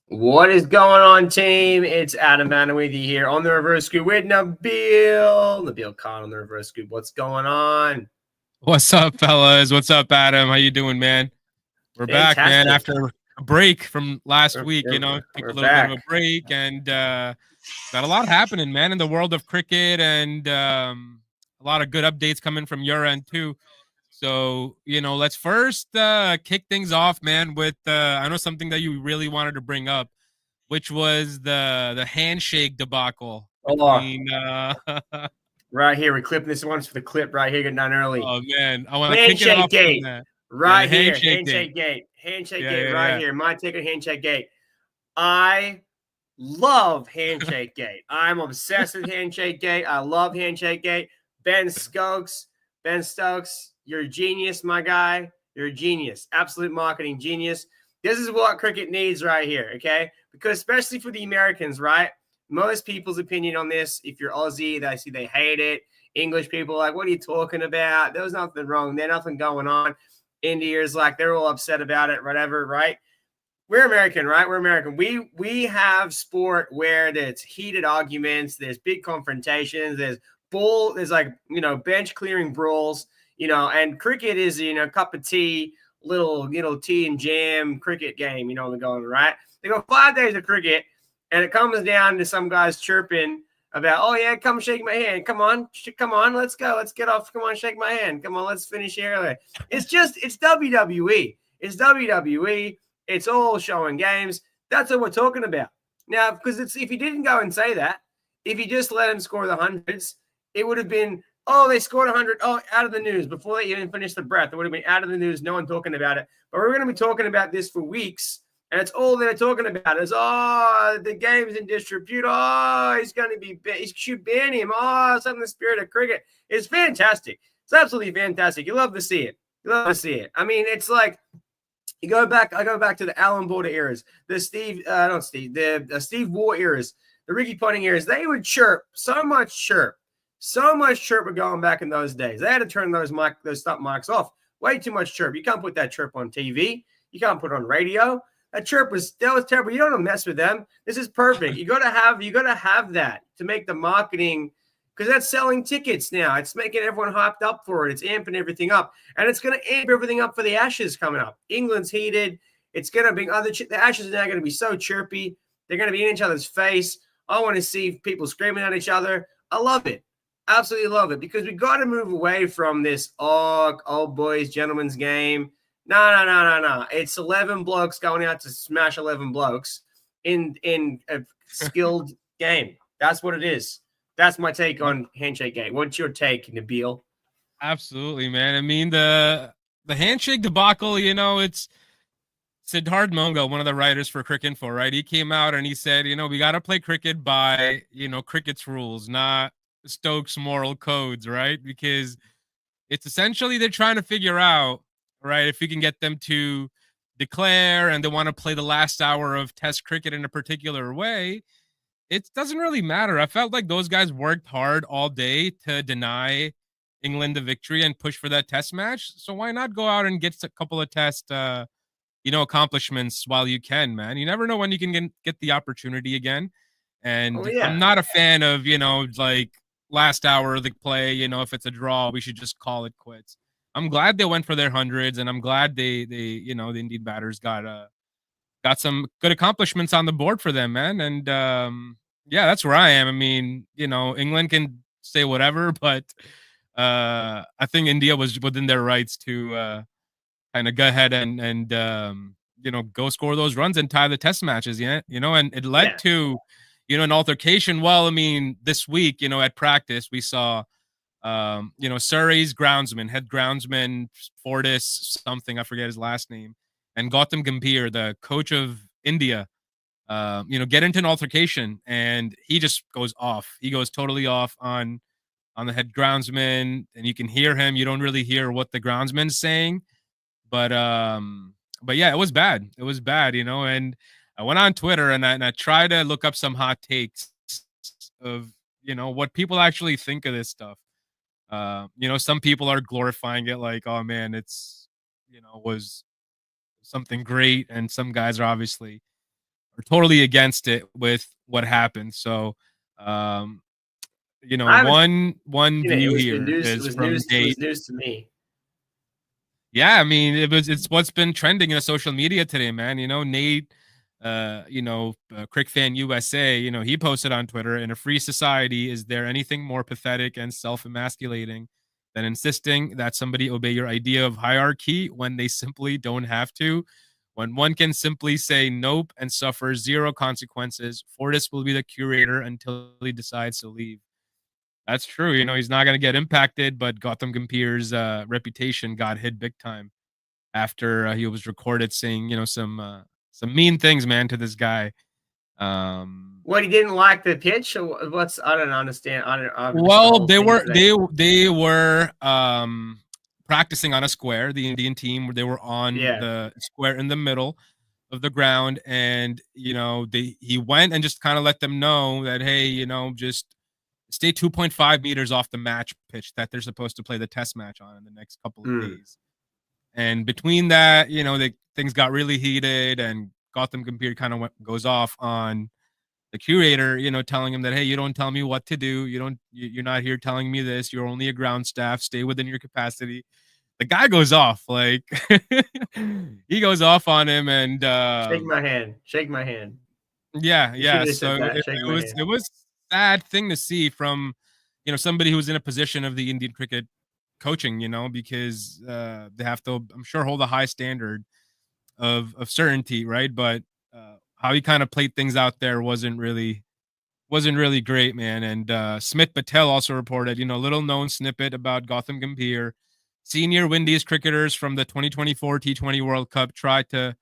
What is going on, team? It's Adam Vanna with you here on the Reverse Scoop with Nabeel Khan on the Reverse Scoop. What's going on? What's up, fellas? What's up, Adam? How you doing, man? We're back, man, Fantastic. after a break from last week. Took We're a little bit of back. a break and got a lot happening, man, in the world of cricket, and a lot of good updates coming from your end too. So, let's first kick things off, man, with I know something that you really wanted to bring up, which was the handshake debacle Oh, between right here. We're clipping this one for the clip right here, getting done early. oh man, I want to kick it Handshake off from gate. that. Yeah, the Right here. handshake date. Handshake gate. Handshake Yeah, gate yeah, right yeah. here. My take on handshake gate. I love Handshake Gate. I'm obsessed with Handshake Gate. I love Handshake Gate. Ben Stokes, you're a genius, my guy. You're a genius. Absolute marketing genius. This is what cricket needs right here, okay? Because especially for the Americans, right? Most people's opinion on this, if you're Aussie, they hate it. English people are like, what are you talking about? There's nothing wrong. There's nothing going on. India's like, they're all upset about it, whatever, right? We're American, right? We're American. We have sport where there's heated arguments, there's big confrontations, there's like, bench clearing brawls, and cricket is, cup of tea, little, tea and jam cricket game, they're going, right? They go 5 days of cricket, and it comes down to some guys chirping about, oh yeah, come shake my hand. Come on, let's go. Let's get off. Come on, shake my hand. Come on, let's finish early. It's WWE. It's WWE. It's all showing games. That's what we're talking about. Now, because if you didn't go and say that, if you just let them score the hundreds, it would have been, oh, they scored 100. Oh, out of the news before they even finished the breath. It would have been out of the news. No one talking about it. But we're going to be talking about this for weeks. And it's all they're talking about is, oh, the game's in disrepute. Oh, he's going to be, he should ban him. Oh, something the spirit of cricket. It's fantastic. It's absolutely fantastic. You love to see it. You love to see it. I mean, it's like, I go back to the Alan Border eras, the Steve Waugh eras, the Ricky Ponting eras. They would chirp so much chirp were going back in those days. They had to turn those stop mics off. Way too much chirp. You can't put that chirp on TV. You can't put it on radio. That was terrible. You don't want to mess with them. This is perfect. You got to have that to make the marketing, because that's selling tickets now. It's making everyone hyped up for it. It's amping everything up. And it's going to amp everything up for the Ashes coming up. England's heated. It's going to be the Ashes are now going to be so chirpy. They're going to be in each other's face. I want to see people screaming at each other. I love it. Absolutely love it, because we got to move away from this, old boys, gentlemen's game. No. It's 11 blokes going out to smash 11 blokes in a skilled game. That's what it is. That's my take on Handshake Gate. What's your take, Nabeel? Absolutely, man. I mean, the handshake debacle, it's Siddharth Monga, one of the writers for Cricinfo, right? He came out and he said, we got to play cricket by, cricket's rules, not Stokes' moral codes, right? Because it's essentially they're trying to figure out, right, if we can get them to declare and they want to play the last hour of Test cricket in a particular way. It doesn't really matter. I felt like those guys worked hard all day to deny England the victory and push for that Test match. So why not go out and get a couple of Test, accomplishments while you can, man? You never know when you can get the opportunity again. And I'm not a fan of, like last hour of the play. If it's a draw, we should just call it quits. I'm glad they went for their hundreds, and I'm glad they the Indian batters got some good accomplishments on the board for them, man. And yeah, that's where I am. I mean, England can say whatever, but I think India was within their rights to kind of go ahead and go score those runs and tie the Test matches. Yeah, and it led to an altercation. Well, I mean, this week, at practice, we saw Surrey's head groundsman Fortis something, I forget his last name, and Gautam Gambhir, the coach of India, get into an altercation, and he just goes off. He goes totally off on the head groundsman, and you can hear him. You don't really hear what the groundsman's saying, but yeah, it was bad. It was bad, and I went on Twitter and I tried to look up some hot takes of, what people actually think of this stuff. Some people are glorifying it like, oh man, it's, was something great. And some guys are obviously totally against it with what happened. So, you know, I haven't one seen it. It view was here news. It is was from news. It was Nate. news to me. Yeah, I mean, it's what's been trending in the social media today, man. You know, Nate, Crick Fan USA, you know, he posted on Twitter, in a free society, is there anything more pathetic and self-emasculating than insisting that somebody obey your idea of hierarchy when they simply don't have to? When one can simply say nope and suffer zero consequences, Fortis will be the curator until he decides to leave. That's true. You know, he's not going to get impacted, but Gautam Gambhir's reputation got hit big time after he was recorded saying, you know, some mean things, man, to this guy. What, he didn't like the pitch, or what's? I don't understand. I missed the Well, whole thing today. they were practicing on a square. The Indian team, they were on Yeah. the square in the middle of the ground, and you know, he went and just kind of let them know that, hey, you know, just stay 2.5 meters off the match pitch that they're supposed to play the test match on in the next couple of days. And between that, you know, things got really heated, and Gautam Gambhir kind of goes off on the curator, you know, telling him that, hey, you don't tell me what to do. You're not here telling me this. You're only a ground staff. Stay within your capacity. The guy goes off, like he goes off on him, and Shake my hand. Shake my hand. yeah. So It was sad thing to see from, you know, somebody who's in a position of the Indian cricket coaching, you know, because they have to, I'm sure, hold a high standard of certainty, right? But how he kind of played things out there wasn't really great, man. And Smith Patel also reported, you know, little known snippet about Gautam Gambhir. Senior Windies cricketers from the 2024 T20 World Cup tried to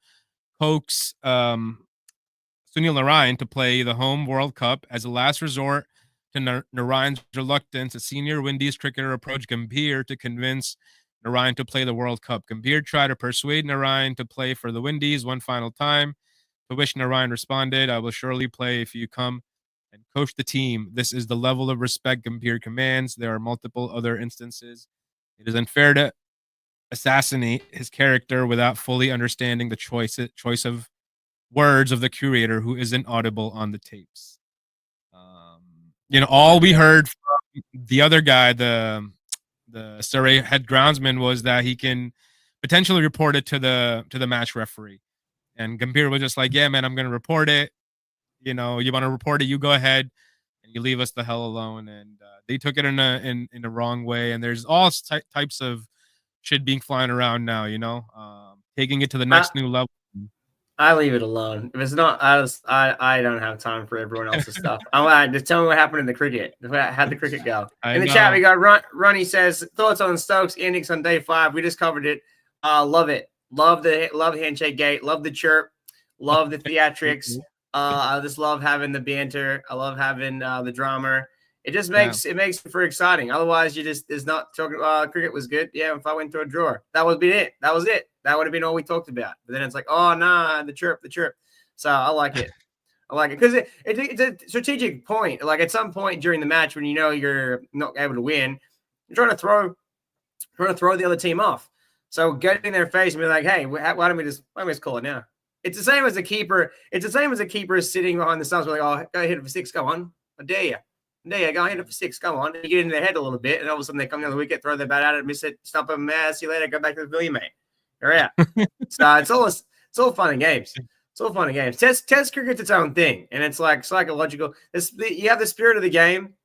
coax Sunil Narayan to play the home World Cup. As a last resort to Narayan's reluctance, a senior Windies cricketer approached Gambhir to convince Narayan to play the World Cup. Gambhir tried to persuade Narayan to play for the Windies one final time, to which Narayan responded, I will surely play if you come and coach the team. This is the level of respect Gambhir commands. There are multiple other instances. It is unfair to assassinate his character without fully understanding the choice of words of the curator who isn't audible on the tapes. You know, all we heard from the other guy, the Surrey head groundsman, was that he can potentially report it to the match referee. And Gambhir was just like, yeah, man, I'm going to report it. You know, you want to report it, you go ahead, and you leave us the hell alone. And they took it in a wrong way. And there's all types of shit being flying around now, you know, taking it to the next new level. I leave it alone. If it's not, I don't have time for everyone else's stuff. Just tell me what happened in the cricket. How'd the cricket go? In the chat, we got Ronnie says, thoughts on Stokes innings on day 5. We just covered it. Love it. Love Handshake Gate. Love the chirp. Love the theatrics. I just love having the banter. I love having the drama. It just makes it for exciting. Otherwise, you just is not talking. Cricket was good. Yeah, if I went to a draw, that would be it. That was it. That would have been all we talked about. But then it's like, oh nah, the chirp. So I like it. I like it because it's a strategic point. Like at some point during the match, when you know you're not able to win, you're trying to throw the other team off. So get in their face and be like, hey, why don't we just call it now? It's the same as a keeper. It's the same as a keeper sitting behind the stumps. Like, oh, go hit it for 6. Go on. I dare you. Go hit it for 6. Go on. And you get in their head a little bit, and all of a sudden they come down the wicket, throw their bat at it, miss it, stump them, see you later, go back to the pavilion, mate. You're out. So it's all fun and games. It's all fun and games. Test cricket's its own thing, and it's like psychological. You have the spirit of the game,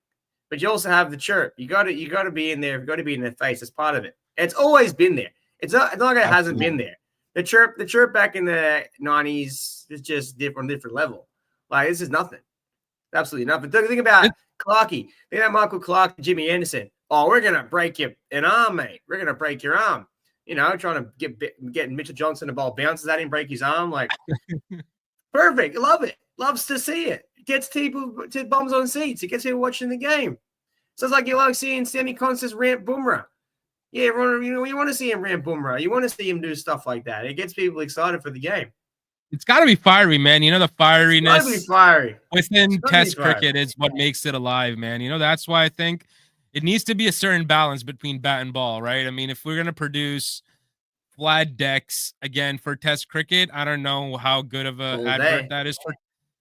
but you also have the chirp. You got to be in there. You've got to be in their face. It's part of it. It's always been there. It's not like it hasn't been there. The chirp back in the 90s is just different level. Like this is nothing. Absolutely nothing. Think about Clarkey. Think about Michael Clark, Jimmy Anderson. Oh, we're gonna break you an arm, mate. We're gonna break your arm. You know, trying to get Mitchell Johnson the ball bounces at him, break his arm. Like perfect. Love it. Loves to see it. Gets people to bombs on seats. It gets people watching the game. So it's like you like seeing Sammy Constance ramp Bumrah. Yeah, everyone, you know, you want to see him ramp Bumrah. You want to see him do stuff like that. It gets people excited for the game. It's got to be fiery, man. You know, the fieriness within Test cricket is what makes it alive, man. You know, that's why I think it needs to be a certain balance between bat and ball, right? I mean, if we're going to produce flat decks again for Test cricket. I don't know how good of a All advert day. that is for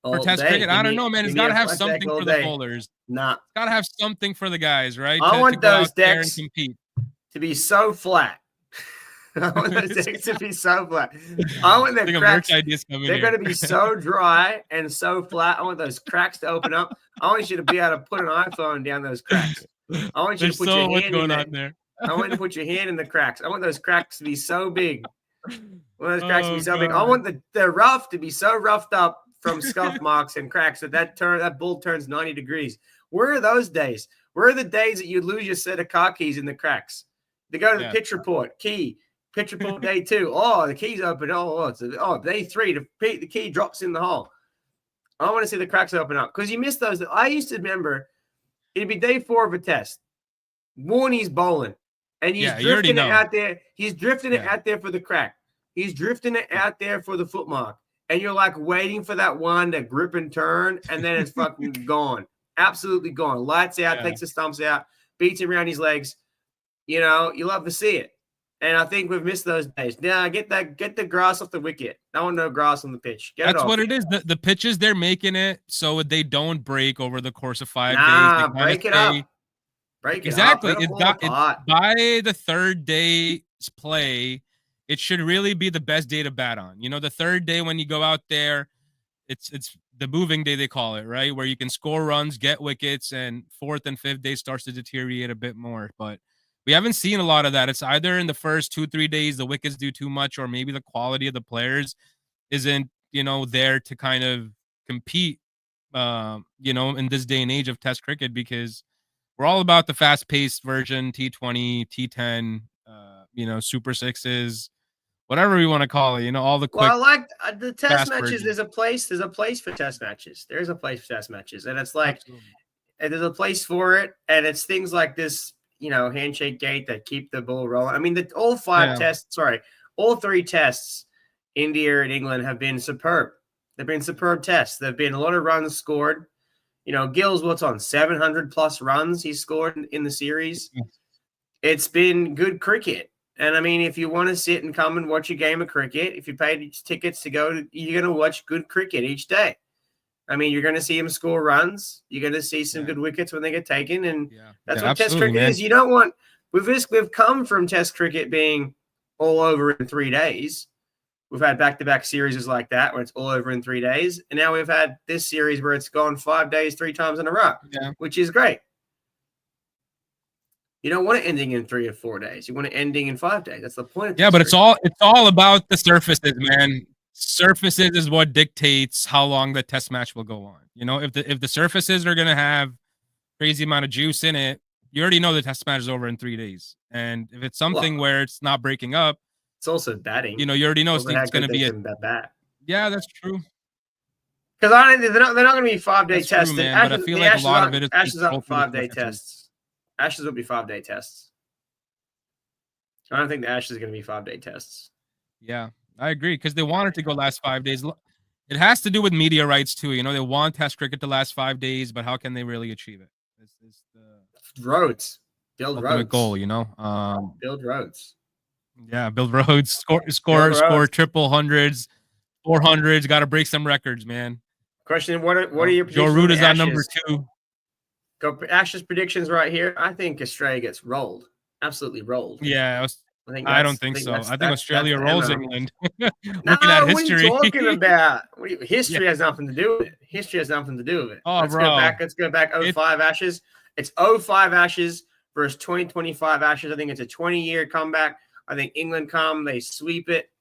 All Test day. cricket. I don't know, man. Give It's me got to a have flat deck something all for the day. bowlers. Nah. It's got to have something for the guys, right? I want to go those out there and decks compete. to be so flat. I want those decks to be so flat. I want the cracks. They're going to be so dry and so flat. I want those cracks to open up. I want you to be able to put an iPhone down those cracks. I want you to put your hand in there. I want you to put your hand in the cracks. I want those cracks to be so big. I want those cracks to be so big. I want the rough to be so roughed up from scuff marks and cracks that ball turns 90 degrees. Where are those days? Where are the days that you lose your set of car keys in the cracks? They go to the pitch report, key. Pitch report day 2. Oh, the key's open. Day 3. The key drops in the hole. I want to see the cracks open up because you miss those. I used to remember it'd be day 4 of a test. Warney's bowling, and he's drifting it out there. He's drifting it out there for the crack. He's drifting it out there for the foot mark, and you're like waiting for that one to grip and turn, and then it's fucking gone, absolutely gone. Lights out, takes the stumps out, beats him around his legs. You know, you love to see it. And I think we've missed those days. Now get the grass off the wicket. I want no grass on the pitch. That's what it is. The pitches, they're making it so they don't break over the course of 5 days. They break it up. Break it up. Exactly. By the 3rd day's play, it should really be the best day to bat on. You know, the 3rd day when you go out there, it's the moving day, they call it, right? Where you can score runs, get wickets, and 4th and 5th day starts to deteriorate a bit more. But we haven't seen a lot of that. It's either in the first 2-3 days the wickets do too much, or maybe the quality of the players isn't, there to kind of compete, in this day and age of Test cricket, because we're all about the fast-paced version, T20, T10, Super Sixes, whatever we want to call it. All the quick. Well, I like the Test matches. There's a place for Test matches. There's a place for Test matches, and it's like there's a place for it, and it's things like this. Handshake gate that keep the ball rolling. I mean, all 3 tests, India and England have been superb. They've been superb tests. There've been a lot of runs scored. Gill's what's on 700 plus runs he scored in the series. It's been good cricket. And I mean, if you want to sit and come and watch a game of cricket, if you paid tickets to go, you're going to watch good cricket each day. I mean, you're going to see him score runs. You're going to see some good wickets when they get taken, and that's what Test cricket is. You don't want. We've come from Test cricket being all over in 3 days. We've had back-to-back series like that where it's all over in 3 days, and now we've had this series where it's gone 5 days, 3 times in a row, which is great. You don't want it ending in 3 or 4 days. You want it ending in 5 days. That's the point. But it's all about the surfaces, man. Surfaces is what dictates how long the test match will go on. If the surfaces are going to have crazy amount of juice in it, you already know the test match is over in 3 days. And if it's something where it's not breaking up, it's also batting. You already know it's going to be a bat. Yeah, that's true. Because they're not going to be 5-day tests. But I feel like a lot of it is Ashes up 5-day tests. Ashes will be 5-day tests. I don't think the Ashes are going to be 5-day tests. Yeah. I agree, because they want it to go last 5 days. It has to do with media rights too. They want Test cricket to last 5 days, but how can they really achieve it? It's the roads. Build roads. Goal, build roads. Yeah, build roads. Score triple hundreds, 400s. Got to break some records, man. Question: What are your Joe Root is on number 2. Go Ashes predictions right here. I think Australia gets rolled. Absolutely rolled. Yeah. I don't think so. I think Australia rolls England. Looking at history. What are you talking about? History has nothing to do with it. History has nothing to do with it. Oh, let's go back 05 Ashes. It's 05 Ashes versus 2025 Ashes. I think it's a 20-year comeback. I think England come, they sweep it.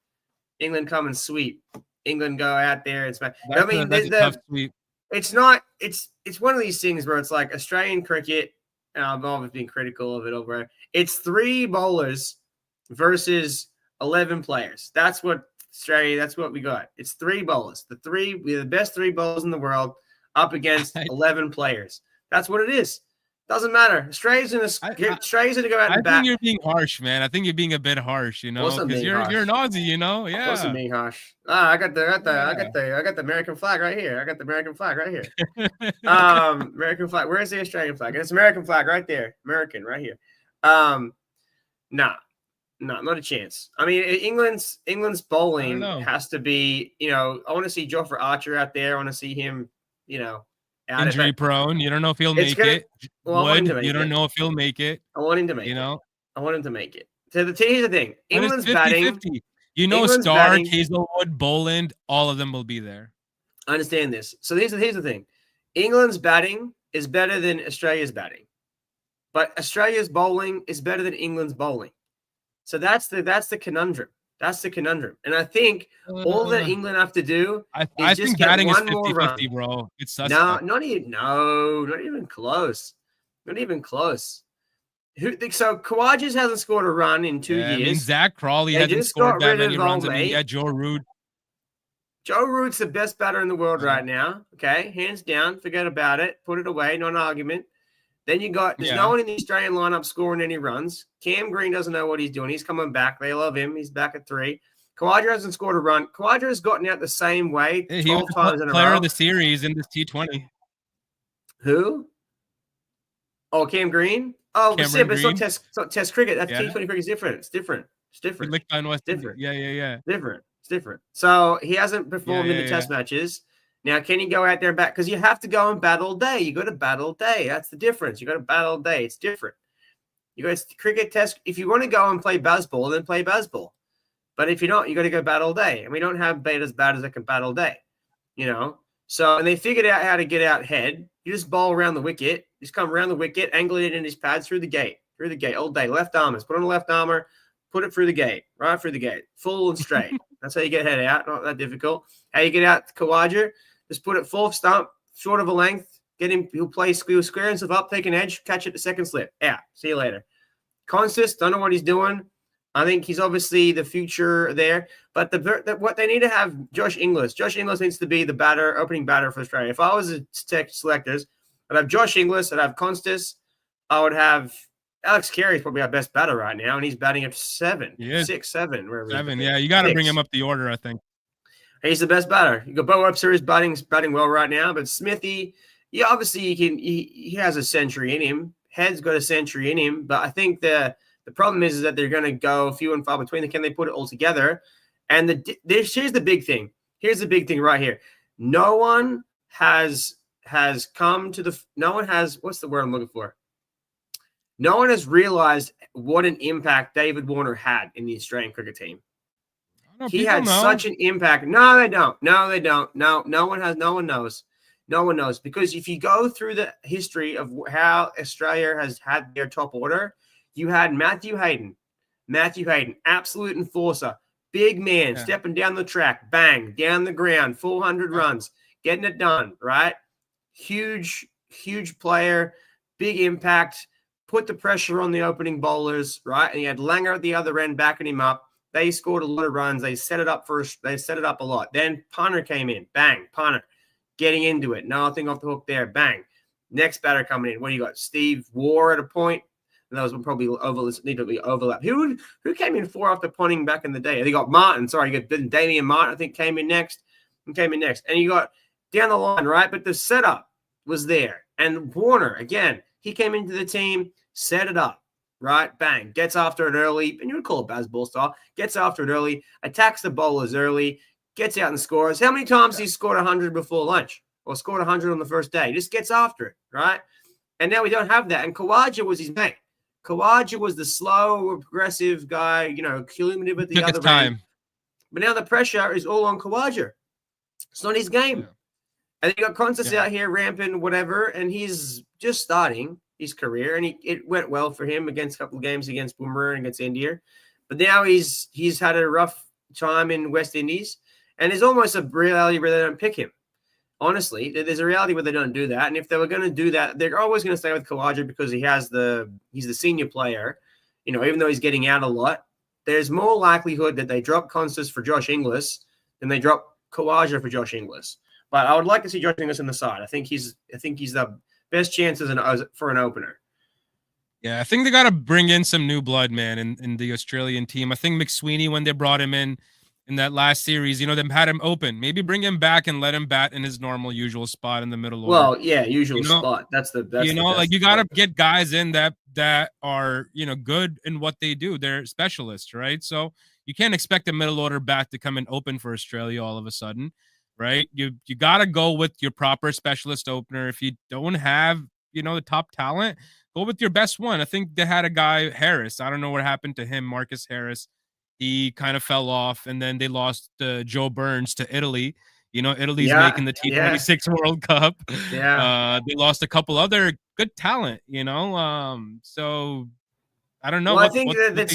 England come and sweep. England go out there and smack. I mean, tough sweep. It's not. It's one of these things where it's like Australian cricket. And I've always been critical of it over. It's 3 bowlers versus 11 players. That's what Australia, that's what we got. It's 3 bowlers. We're the best 3 bowlers in the world up against 11 players. That's what it is. Doesn't matter. Australia's gonna go out and bat. I think you're being harsh, man. I think you're being a bit harsh, because you're an Aussie, Yeah. Of course I'm being harsh. I got the American flag right here. American flag. Where's the Australian flag? It's American flag right there. American right here. Nah. No, not a chance. I mean, England's bowling know. has to be, I want to see Jofra Archer out there. I want to see him, out Injury prone. You don't know if he'll make it. Well, I want him to Wood, make you don't it. know if he'll make it. I want him to make You it. know, I want him to make it. So here's the thing. but England's it's 50-50. batting. You know, England's Stark, batting, Hazelwood, Boland, all of them will be there. I understand this. So here's the thing. England's batting is better than Australia's batting, but Australia's bowling is better than England's bowling. So that's the conundrum. That's the conundrum. And I think all that England have to do I just think get batting one is more 50-50, run. bro. It's suspect. Not even close. Not even close. So Kawajas hasn't scored a run in 2 years. I mean, Zach Crawley hasn't scored that many runs. I mean, Joe Root. Joe Root's the best batter in the world right now. Okay, hands down. Forget about it. Put it away. Not an argument. Then there's no one in the Australian lineup scoring any runs. Cam Green doesn't know what he's doing. He's coming back. They love him. He's back at 3. Khawaja hasn't scored a run. Khawaja has gotten out the same way 12 times in a row. Player of the series in this T20. Who? Oh, Cam Green? Oh, but it's not test cricket. That's T20 cricket is different. It's different. Different. Yeah. It's different. So he hasn't performed in the test matches. Now, can he go out there and bat? Because you have to go and bat all day. You got to bat all day. That's the difference. You got to bat all day. It's different. You got to cricket test. If you want to go and play baseball, then play baseball. But if you're not, you got to go bat all day. And we don't have batters that can bat all day. So, and they figured out how to get out head. You just bowl around the wicket. Just come around the wicket, angle it in his pads through the gate all day. Left armers. Put on a left armor. Put it through the gate. Right through the gate. Full and straight. That's how you get head out. Not that difficult. How you get out Khawaja? Just put it full stump, short of a length. Get him. He'll square himself up, take an edge, catch it the second slip. Out. See you later. Consist, don't know what he's doing. I think he's obviously the future there. But what they need to have Josh Inglis. Josh Inglis needs to be the opening batter for Australia. If I was a tech selectors, I'd have Josh Inglis. I'd have Constis. I would have Alex Carey's probably our best batter right now, and he's batting at 7, 6, 7. Wherever 7, yeah. You got to bring him up the order, I think. He's the best batter. You go Bo Webster is batting well right now, but Smithy, obviously he has a century in him. Head's got a century in him, but I think the problem is that they're going to go few and far between. Can they put it all together? And here's the big thing. Here's the big thing right here. No one has come to no one has, what's the word I'm looking for? No one has realized what an impact David Warner had in the Australian cricket team. He had such an impact. No, they don't. No one knows. Because if you go through the history of how Australia has had their top order, you had Matthew Hayden, absolute enforcer, big man, stepping down the track, bang, down the ground, 400 runs, getting it done, right? Huge player, big impact, put the pressure on the opening bowlers, right? And you had Langer at the other end backing him up. They scored a lot of runs. They set it up a lot. Then Punter came in. Bang. Punter. Getting into it. Nothing off the hook there. Bang. Next batter coming in. What do you got? Steve Waugh at a point. And those will probably need to be overlap. Who came in 4 after punting back in the day? They got Martin. Sorry, you got Damian Martin, I think, came in next. And you got down the line, right? But the setup was there. And Warner, again, he came into the team, set it up. Right? Bang. Gets after it early. And you would call it baseball style. Gets after it early. Attacks the bowlers early. Gets out and scores. How many times he scored 100 before lunch? Or scored 100 on the first day? Just gets after it. Right? And now we don't have that. And Khawaja was his mate. Khawaja was the slow, progressive guy, cumulative at the other end. But now the pressure is all on Khawaja. It's not his game. Yeah. And you got Consist out here ramping, whatever. And he's just starting his career, and it went well for him against a couple of games against Boomerang and against India. But now he's had a rough time in West Indies, and there's almost a reality where they don't pick him. Honestly, there's a reality where they don't do that. And if they were going to do that, they're always going to stay with Khawaja because he's the senior player. Even though he's getting out a lot, there's more likelihood that they drop Consist for Josh Inglis than they drop Khawaja for Josh Inglis. But I would like to see Josh Inglis in the side. I think he's the best chances for an opener. Yeah, I think they got to bring in some new blood, man, in the Australian team. I think McSweeney, when they brought him in, in that last series, them had him open. Maybe bring him back and let him bat in his normal usual spot in the middle order. Well, yeah, usual spot. That's the best like you got to get guys in that are, good in what they do. They're specialists, right? So you can't expect a middle order bat to come in open for Australia all of a sudden, right? You got to go with your proper specialist opener. If you don't have, the top talent, go with your best one. I think they had a guy, Harris. I don't know what happened to him, Marcus Harris. He kind of fell off, and then they lost Joe Burns to Italy. Italy's making the T26 World Cup. Yeah. They lost a couple other good talent, so I don't know. Well, I think the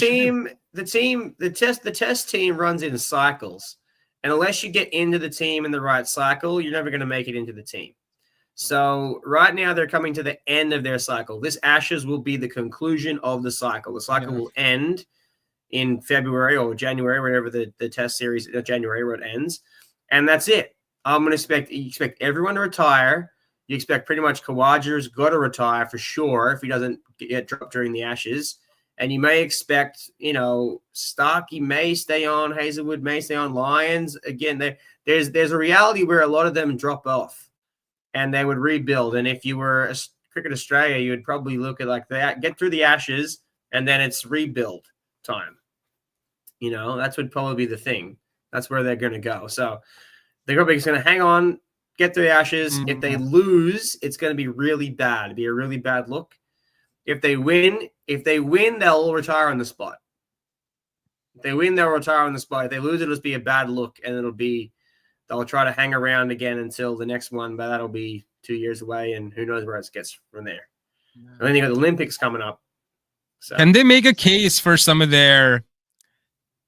test team runs in cycles. And unless you get into the team in the right cycle, you're never going to make it into the team. So right now they're coming to the end of their cycle. This Ashes will be the conclusion of the cycle. The cycle will end in February or January, whenever the test series, January, where it ends. And that's it. I'm going to expect everyone to retire. You expect pretty much Khawaja's got to retire for sure if he doesn't get dropped during the Ashes. And you may expect, Starkey may stay on, Hazelwood may stay on, Lyons. Again, there's a reality where a lot of them drop off and they would rebuild. And if you were Cricket Australia, you would probably look at like that, get through the Ashes, and then it's rebuild time. That's would probably be the thing. That's where they're going to go. So they're going to hang on, get through the Ashes. If they lose, it's going to be really bad. It'd be a really bad look. If they win, they'll retire on the spot. If they win, they'll retire on the spot. If they lose, it'll just be a bad look, and they'll try to hang around again until the next one, but that'll be 2 years away, and who knows where it gets from there. Yeah. And then you got the Olympics coming up. So. Can they make a case for some of their,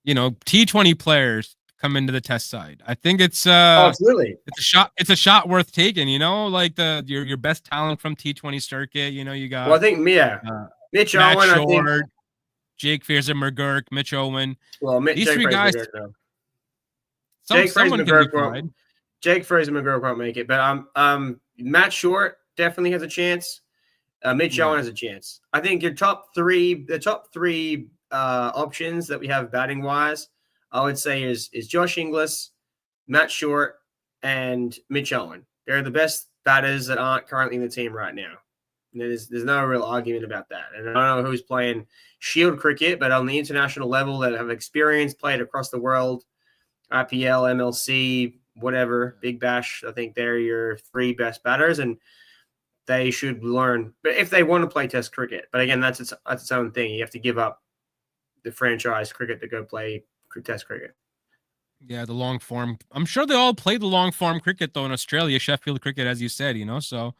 T20 players come into the test side? I think it's it's a shot worth taking, like your best talent from T20 circuit. You got I think Mitch Matt Owen, Short, I think Jake Fraser-McGurk, Mitch Owen. Well, these Jake three guys. Jake Fraser-McGurk won't make it, but Matt Short definitely has a chance. Mitch Owen has a chance. I think the top three options that we have batting wise, I would say is Josh Inglis, Matt Short, and Mitch Owen. They're the best batters that aren't currently in the team right now. There's no real argument about that. And I don't know who's playing Shield cricket, but on the international level that have experience, played across the world, IPL, MLC, whatever, Big Bash, I think they're your three best batters, and they should learn. But if they want to play Test cricket, but again, that's its own thing. You have to give up the franchise cricket to go play Test cricket. Yeah, the long form. I'm sure they all play the long form cricket though in Australia, Sheffield cricket, as you said. So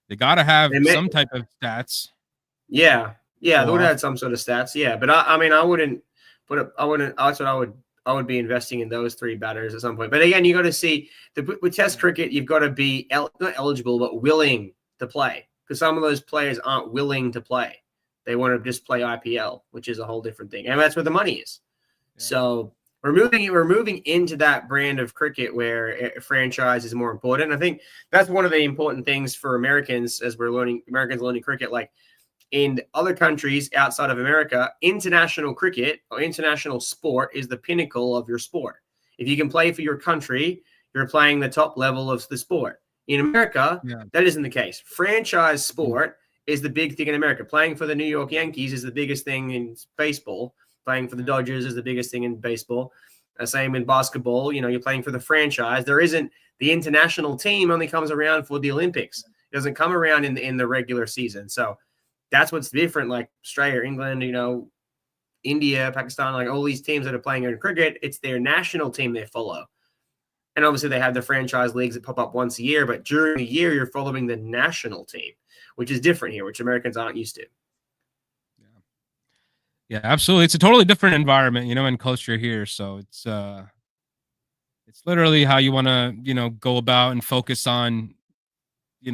they got to have some type of stats. Yeah, they would have had some sort of stats. Yeah, but I wouldn't put up. I wouldn't. That's what I would be investing in those three batters at some point. But again, you got to see with Test cricket, you've got to be not eligible, but willing to play, because some of those players aren't willing to play. They want to just play IPL, which is a whole different thing, and that's where the money is. Yeah. So we're moving into that brand of cricket where a franchise is more important. I think that's one of the important things for Americans as Americans learning cricket. Like in other countries outside of America, international cricket or international sport is the pinnacle of your sport. If you can play for your country, you're playing the top level of the sport. In America, that isn't the case. Franchise sport is the big thing in America. Playing for the New York Yankees is the biggest thing in baseball. Playing for the Dodgers is the biggest thing in baseball. Same in basketball. You're playing for the franchise. There isn't the international team only comes around for the Olympics. It doesn't come around in the regular season. So that's what's different. Like Australia, England, India, Pakistan, like all these teams that are playing in cricket, it's their national team they follow. And obviously they have the franchise leagues that pop up once a year, but during the year you're following the national team, which is different here, which Americans aren't used to. Yeah, absolutely. It's a totally different environment, and culture here. So it's literally how you want to, go about and focus on,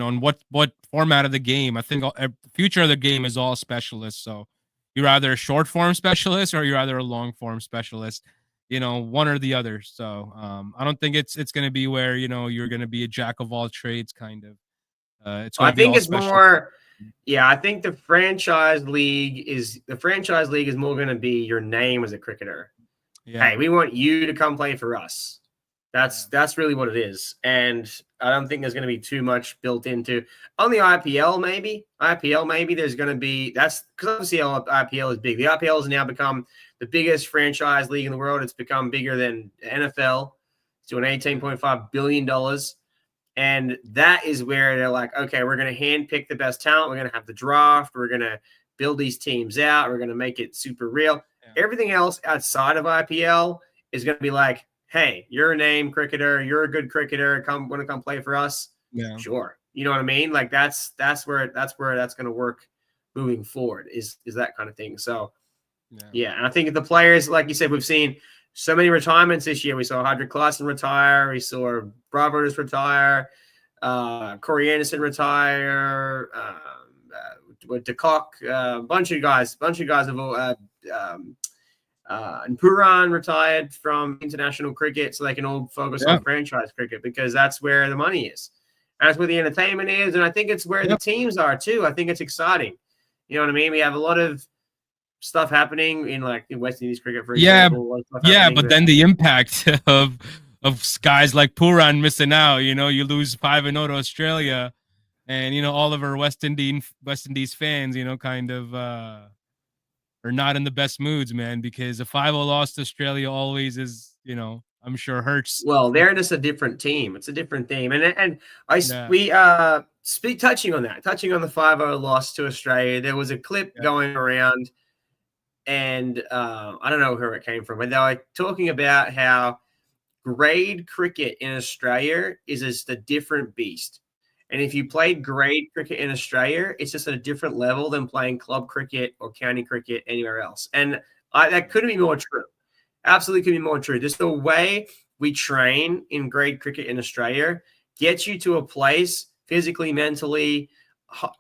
on what format of the game. I think the future of the game is all specialists. So you're either a short form specialist or you're either a long form specialist, one or the other. So I don't think it's going to be where, you're going to be a jack of all trades kind of. I think it's more. Yeah, I think the franchise league is more going to be your name as a cricketer. Yeah. Hey, we want you to come play for us. That's really what it is. And I don't think there's going to be too much built into on the IPL. Maybe there's going to be, that's because obviously IPL is big. The IPL has now become the biggest franchise league in the world. It's become bigger than NFL. It's doing $18.5 billion. And that is where they're like, okay, we're going to handpick the best talent. We're going to have the draft. We're going to build these teams out. We're going to make it super real. Yeah. Everything else outside of IPL is going to be like, hey, you're a name cricketer. You're a good cricketer. Want to come play for us? Yeah. Sure. You know what I mean? Like that's where that's going to work moving forward is that kind of thing. So yeah. And I think the players, like you said, we've seen so many retirements this year. We saw Hydra Klassen retire. We saw Bravo's retire. Corey Anderson retire. DeCock, a bunch of guys have and Puran retired from international cricket so they can all focus on franchise cricket because that's where the money is. And that's where the entertainment is. And I think it's where the teams are too. I think it's exciting. You know what I mean? We have a lot of stuff happening in West Indies cricket, for example. But then the impact of guys like Puran missing out, you lose 5-0 to Australia and, all of our West Indies fans, kind of are not in the best moods, man, because a 5-0 loss to Australia always is, I'm sure hurts. Well, they're just a different team. It's a different team. And we touching on the 5-0 loss to Australia. There was a clip going around and I don't know where it came from, but they were talking about how grade cricket in Australia is just a different beast. And if you played grade cricket in Australia, it's just at a different level than playing club cricket or county cricket anywhere else. And that couldn't be more true. Absolutely could be more true. Just the way we train in grade cricket in Australia gets you to a place physically, mentally,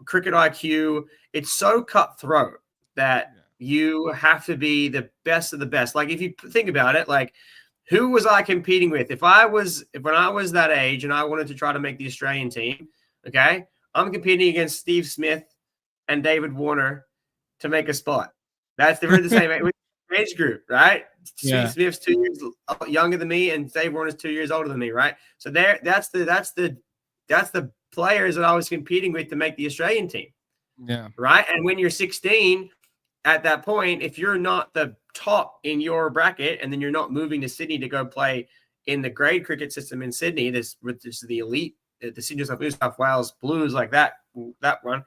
cricket IQ. It's so cutthroat that you have to be the best of the best. Like if you think about it, like who was I competing with? When I was that age and I wanted to try to make the Australian team, okay, I'm competing against Steve Smith and David Warner to make a spot. They're the same age group, right? Steve Smith's 2 years younger than me, and Dave Warner's 2 years older than me, right? So that's the players that I was competing with to make the Australian team. Yeah. Right. And when you're 16, at that point, if you're not the top in your bracket, and then you're not moving to Sydney to go play in the grade cricket system in Sydney, this is the elite, the Sydney New South Wales Blues, like that one,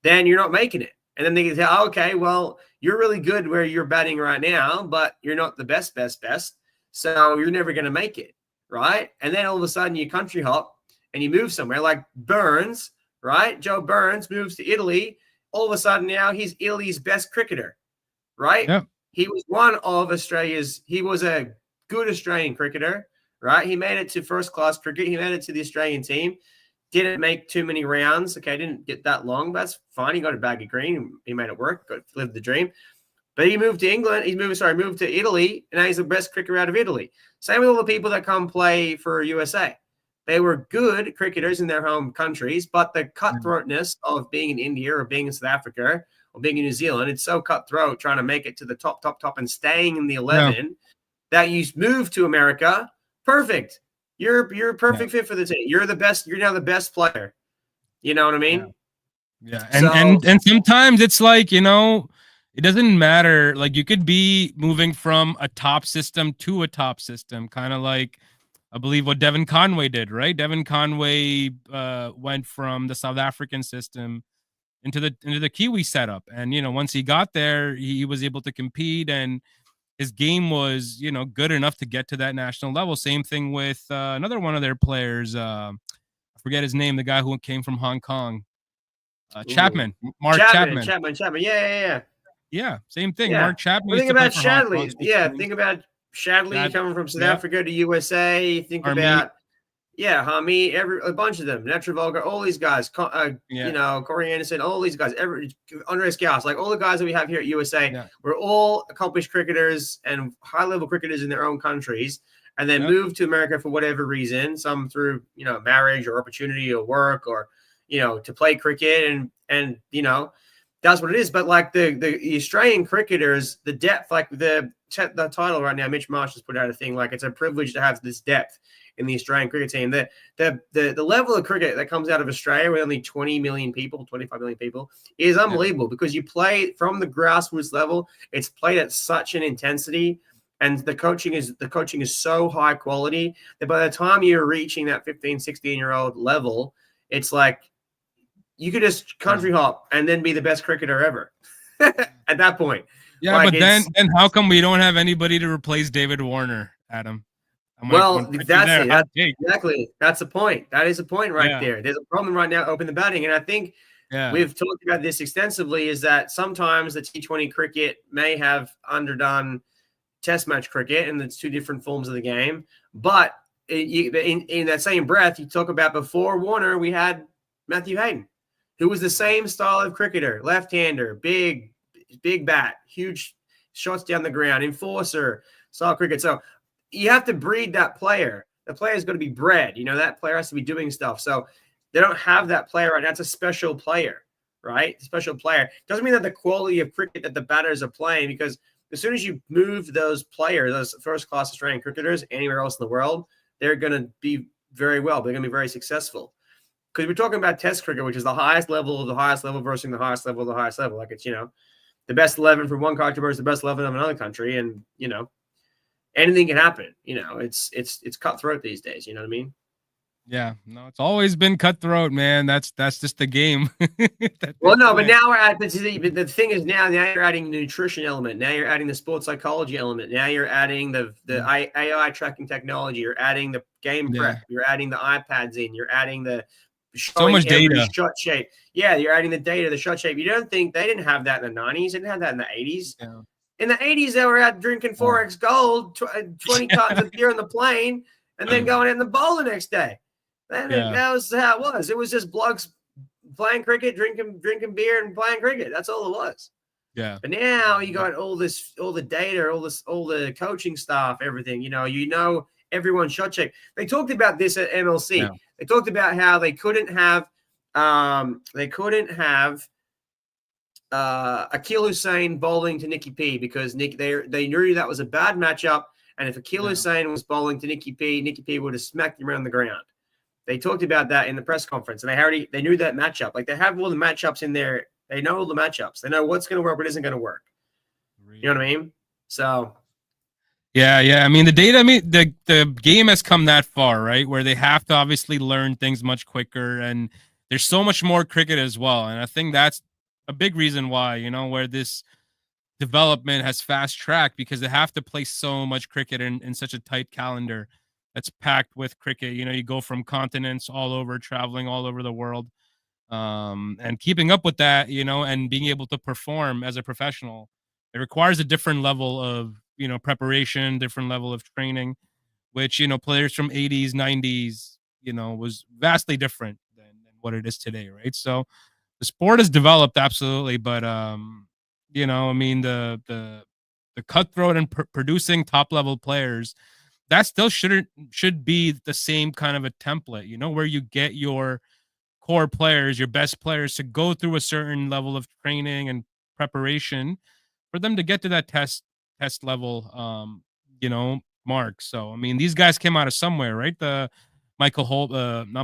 then you're not making it. And then they can say, oh, okay, well, you're really good where you're batting right now, but you're not the best. So you're never going to make it. Right. And then all of a sudden you country hop and you move somewhere like Burns, right? Joe Burns moves to Italy. All of a sudden now he's Italy's best cricketer, right? Yep. He was he was a good Australian cricketer, right? He made it to first class cricket. He made it to the Australian team. Didn't make too many rounds. Okay, didn't get that long, but that's fine. He got a bag of green. He made it work. Lived the dream. But he moved to England. Moved to Italy, and now he's the best cricketer out of Italy. Same with all the people that come play for USA. They were good cricketers in their home countries, but the cutthroatness of being in India or being in South Africa or being in New Zealand, it's so cutthroat trying to make it to the top and staying in the 11 that you move to America. Perfect. You're a perfect fit for the team. You're the best. You're now the best player. You know what I mean? Yeah. And sometimes it's like, it doesn't matter. Like you could be moving from a top system to a top system, kind of like I believe what Devin Conway did, right? Devin Conway went from the South African system into the Kiwi setup. And, once he got there, he was able to compete and his game was, good enough to get to that national level. Same thing with another one of their players. I forget his name, the guy who came from Hong Kong. Chapman. Mark Chapman. Yeah. Yeah, same thing. Yeah. Mark Chapman. Well, think about Shadley. Yeah, think about Shadley coming from South Africa to USA. Think about Hamid, a bunch of them, Netravolgar, all these guys, Corey Anderson, all these guys, Andreas Gauss, like all the guys that we have here at USA, were all accomplished cricketers and high-level cricketers in their own countries, and then moved to America for whatever reason, some through, marriage or opportunity or work or, to play cricket. And That's what it is. But like the Australian cricketers, the depth, like the title right now, Mitch Marsh has put out a thing like it's a privilege to have this depth in the Australian cricket team. The level of cricket that comes out of Australia with only 20 million people, 25 million people is unbelievable because you play from the grassroots level. It's played at such an intensity. And the coaching is so high quality that by the time you're reaching that 15, 16-year-old level, it's like you could just country hop and then be the best cricketer ever at that point. Yeah, like but then how come we don't have anybody to replace David Warner, Adam? Well, that's it. Exactly. That's the point. That is a point right there. There's a problem right now open the batting. And I think we've talked about this extensively is that sometimes the T20 cricket may have underdone Test match cricket, and it's two different forms of the game. But in that same breath, you talk about before Warner, we had Matthew Hayden, who was the same style of cricketer, left-hander, big bat, huge shots down the ground, enforcer style cricket. So you have to breed that player. The player's got to be bred. You know, that player has to be doing stuff. So they don't have that player right now. That's a special player, right? Special player. Doesn't mean that the quality of cricket that the batters are playing, because as soon as you move those players, those first-class Australian cricketers, anywhere else in the world, they're going to be very well. They're going to be very successful. Because we're talking about Test cricket, which is the highest level of the highest level versus the highest level of the highest level. Like it's, you know, the best 11 from one country versus the best 11 of another country. And, you know, anything can happen. You know, it's cutthroat these days. You know what I mean? Yeah, no, it's always been cutthroat, man. That's just the game. Well, no, but now we're at the thing is now you're adding the nutrition element. Now you're adding the sports psychology element. Now you're adding the AI tracking technology. You're adding the game prep. You're adding the iPads in. You're adding the so much data. Shot shape. Yeah, you're adding the data, the shot shape. You don't think they didn't have that in the 90s? They didn't have that in the 80s. Yeah. In the 80s, they were out drinking 4X Gold, 20 cartons of beer on the plane, and then going in the bowl the next day. That was how it was. It was just blokes playing cricket, drinking beer, and playing cricket. That's all it was. Yeah. But now you got all the data, all the coaching stuff, everything. You know everyone's shot check. They talked about this at MLC. Yeah. They talked about how they couldn't have Akil Hussain bowling to Nicky P because they knew that was a bad matchup, and if Akil Hussain was bowling to Nicky P would have smacked him around the ground. They talked about that in the press conference, and they knew that matchup. Like they have all the matchups in there. They know all the matchups. They know what's going to work, what isn't going to work. You know what I mean? So, yeah. I mean, the game has come that far, right? Where they have to obviously learn things much quicker, and there's so much more cricket as well. And I think that's a big reason why, where this development has fast tracked, because they have to play so much cricket in such a tight calendar that's packed with cricket. You go from continents all over, traveling all over the world, and keeping up with that, and being able to perform as a professional, it requires a different level of, preparation, different level of training, which, players from 80s, 90s, was vastly different than what it is today. Right. So the sport has developed, absolutely. But, I mean, the cutthroat and producing top level players, that still should be the same kind of a template, where you get your core players, your best players, to go through a certain level of training and preparation for them to get to that test level, mark. So, I mean, these guys came out of somewhere, right? The Michael Hayden,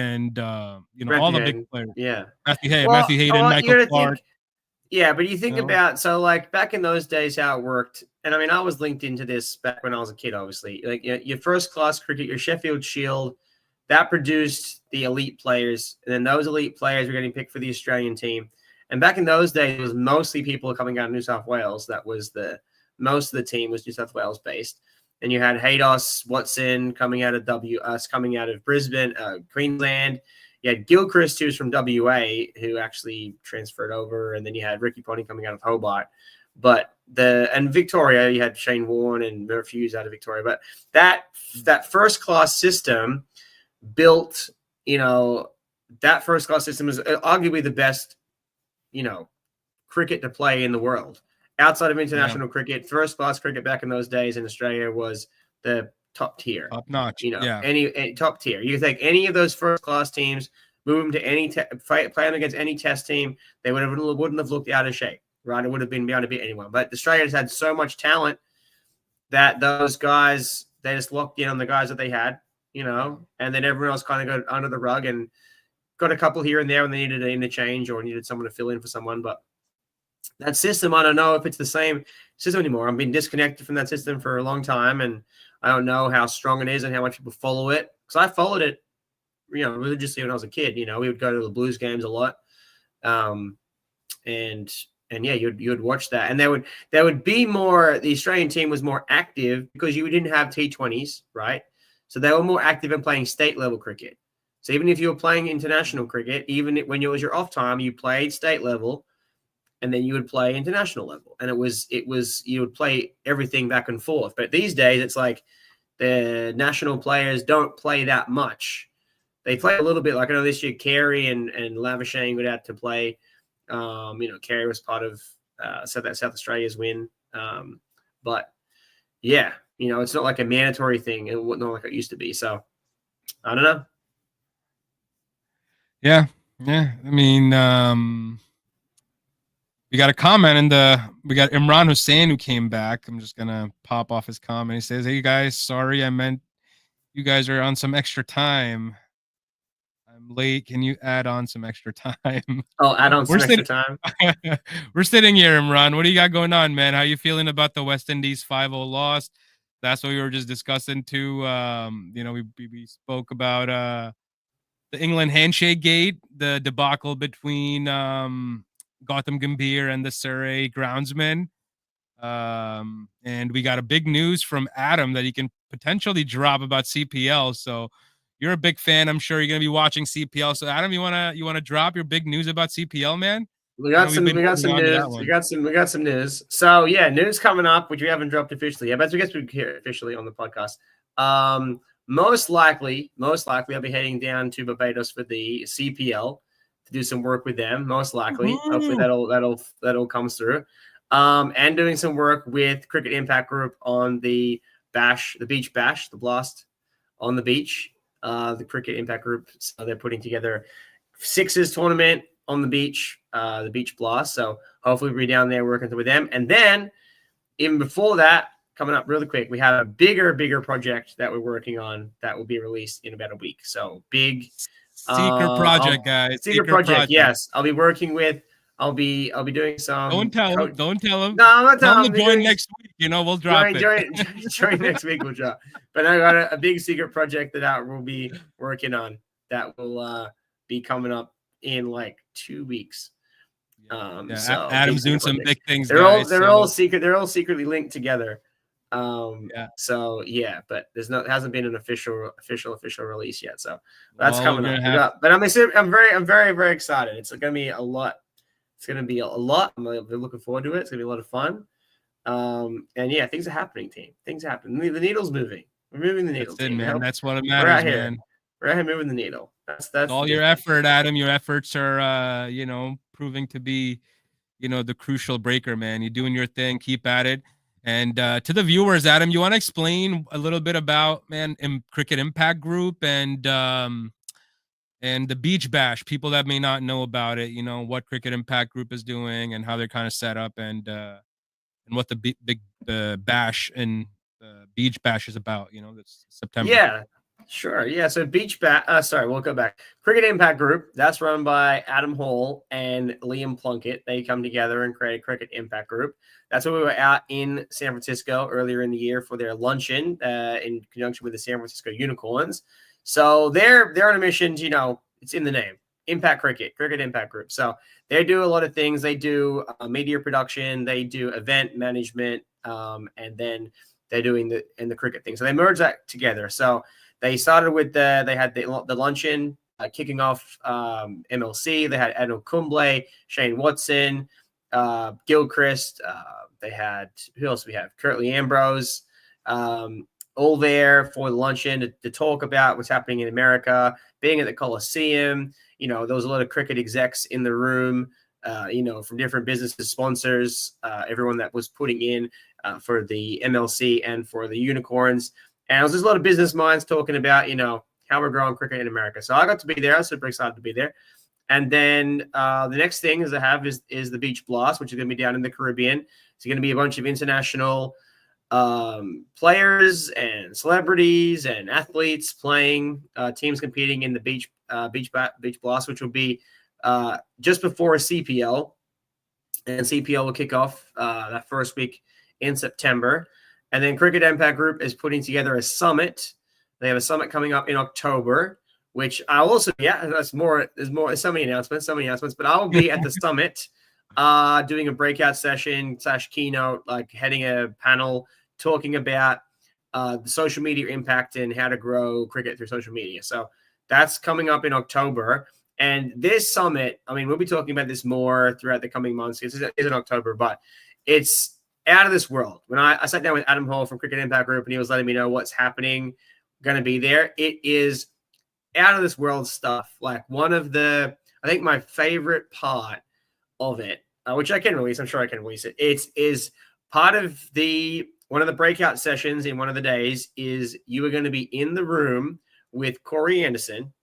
and all the big players. Yeah, Matthew Hayden, Michael Clark. Yeah, but you think about, so like back in those days, how it worked. And I mean, I was linked into this back when I was a kid, obviously. Like your first class cricket, your Sheffield Shield, that produced the elite players. And then those elite players were getting picked for the Australian team. And back in those days, it was mostly people coming out of New South Wales. That was most of the team was New South Wales based. And you had Haydos, Watson coming out of Brisbane, Queensland. You had Gilchrist, who's from WA, who actually transferred over, and then you had Ricky Ponting coming out of Hobart. And Victoria, you had Shane Warne and Murph Hughes out of Victoria. But that first class system built, that first class system is arguably the best, cricket to play in the world. Outside of international cricket, first class cricket back in those days in Australia was the top tier, top notch. Any top tier. You think any of those first class teams move them to any play them against any test team, they wouldn't have looked out of shape, right? It would have been beyond to beat anyone. But Australia has had so much talent that those guys, they just locked in on the guys that they had, and then everyone else kind of got under the rug and got a couple here and there when they needed an interchange or needed someone to fill in for someone. But that system, I don't know if it's the same system anymore. I've been disconnected from that system for a long time, and I don't know how strong it is and how much people follow it. Because I followed it, religiously when I was a kid. We would go to the Blues games a lot, and yeah, you'd watch that, and there would be more. The Australian team was more active because you didn't have T20s, right? So they were more active in playing state level cricket. So even if you were playing international cricket, even when it was your off time, you played state level, and then you would play international level, and it was you would play everything back and forth. But these days, it's like the national players don't play that much. They play a little bit. Like I know this year, Carey and Lavishane got out to play. Carey was part of South Australia's win. But yeah, it's not like a mandatory thing and not like it used to be. So I don't know. Yeah. I mean, we got a comment we got Imran Hussein who came back. I'm just gonna pop off his comment. He says, "Hey guys, sorry, I meant you guys are on some extra time. I'm late. Can you add on some extra time?" Oh, add on some extra time. We're sitting here, Imran. What do you got going on, man? How you feeling about the West Indies 5-0 loss? That's what we were just discussing too. We spoke about the England handshake gate, the debacle between Gautam Gambhir and the Surrey groundsman. And we got a big news from Adam that he can potentially drop about CPL. So you're a big fan. I'm sure you're going to be watching CPL. So Adam, you want to drop your big news about CPL, man? We got some news. We got some news. So yeah, news coming up, which we haven't dropped officially yet, but I guess we hear officially on the podcast. Most likely I'll be heading down to Barbados for the CPL to do some work with them. Most likely, hopefully that'll come through. And doing some work with Cricket Impact Group on the beach bash, the blast on the beach. The Cricket Impact Group, so they're putting together Sixers tournament on the beach blast. So hopefully we'll be down there working with them. And then even before that, coming up really quick, we have a bigger project that we're working on that will be released in about a week. So big secret project, guys. Secret project. Yes, I'll be working with. I'll be doing some. Don't tell him. No, I'm not telling him. Join next week. We'll drop it. Join next week. We'll drop. But I got a big secret project that I will be working on that will be coming up in like 2 weeks. So Adam's doing some big things. They're all secret. They're all secretly linked together. So yeah, but it hasn't been an official release yet. So that's coming up. But I'm very, very excited. It's going to be a lot. It's going to be a lot. I'm looking forward to it. It's going to be a lot of fun. And yeah, things are happening, team. Things are happening. The needle's moving. We're moving the needle. That's it, man. That's what it matters, man. We're out here moving the needle. That's all your effort, Adam. Your efforts are, proving to be, the crucial breaker, man. You're doing your thing. Keep at it. And to the viewers, Adam, you want to explain a little bit about, Cricket Impact Group and the Beach Bash, people that may not know about it, what Cricket Impact Group is doing and how they're kind of set up and what the big bash and the Beach Bash is about, this September. Yeah, sure. Yeah. So we'll go back. Cricket Impact Group, that's run by Adam Hall and Liam Plunkett. They come together and create a Cricket Impact Group. That's why we were out in San Francisco earlier in the year for their luncheon in conjunction with the San Francisco Unicorns. So they're on a mission, it's in the name, Cricket Impact Group. So they do a lot of things. They do media production, they do event management, and then they're doing the cricket thing. So they merge that together. So they started with they had the luncheon kicking off MLC. They had Adil Kumble, Shane Watson, Gilchrist. They had, who else we have? Curtly Ambrose. All there for the luncheon to talk about what's happening in America, being at the Coliseum. There was a lot of cricket execs in the room, from different businesses, sponsors, everyone that was putting in for the MLC and for the Unicorns. And it was just a lot of business minds talking about, how we're growing cricket in America. So I got to be there. I was super excited to be there. And then the next thing is I have is the Beach Blast, which is going to be down in the Caribbean. It's going to be a bunch of international players and celebrities and athletes playing, teams competing in the Beach Blast, which will be just before a CPL. And CPL will kick off that first week in September. And then Cricket Impact Group is putting together a summit. They have a summit coming up in October, which I also, there's so many announcements, but I will be at the summit doing a breakout session / keynote, like heading a panel talking about the social media impact and how to grow cricket through social media. So that's coming up in October. And this summit, I mean, we'll be talking about this more throughout the coming months. It's in October, but it's out of this world. When I sat down with Adam Hall from Cricket Impact Group, and he was letting me know what's happening, going to be there. It is out of this world stuff. Like I think my favorite part of it, which I can release, I'm sure I can release it. It is part of one of the breakout sessions in one of the days is you are going to be in the room with Corey Anderson,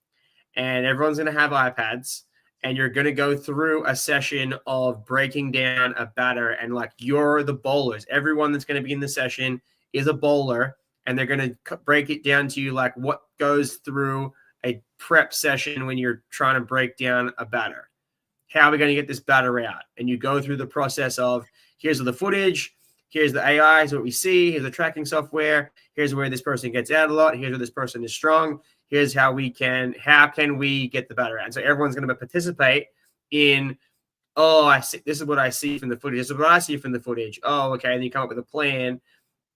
and everyone's going to have iPads, and you're going to go through a session of breaking down a batter, and like you're the bowlers. Everyone that's going to be in the session is a bowler, and they're going to break it down to you like what goes through a prep session when you're trying to break down a batter. How are we going to get this batter out? And you go through the process of here's the footage, here's the AI, here's what we see, here's the tracking software, here's where this person gets out a lot, here's where this person is strong, here's how can we get the batter out? And so everyone's going to participate in, I see, this is what I see from the footage, this is what I see from the footage. Oh, okay, and you come up with a plan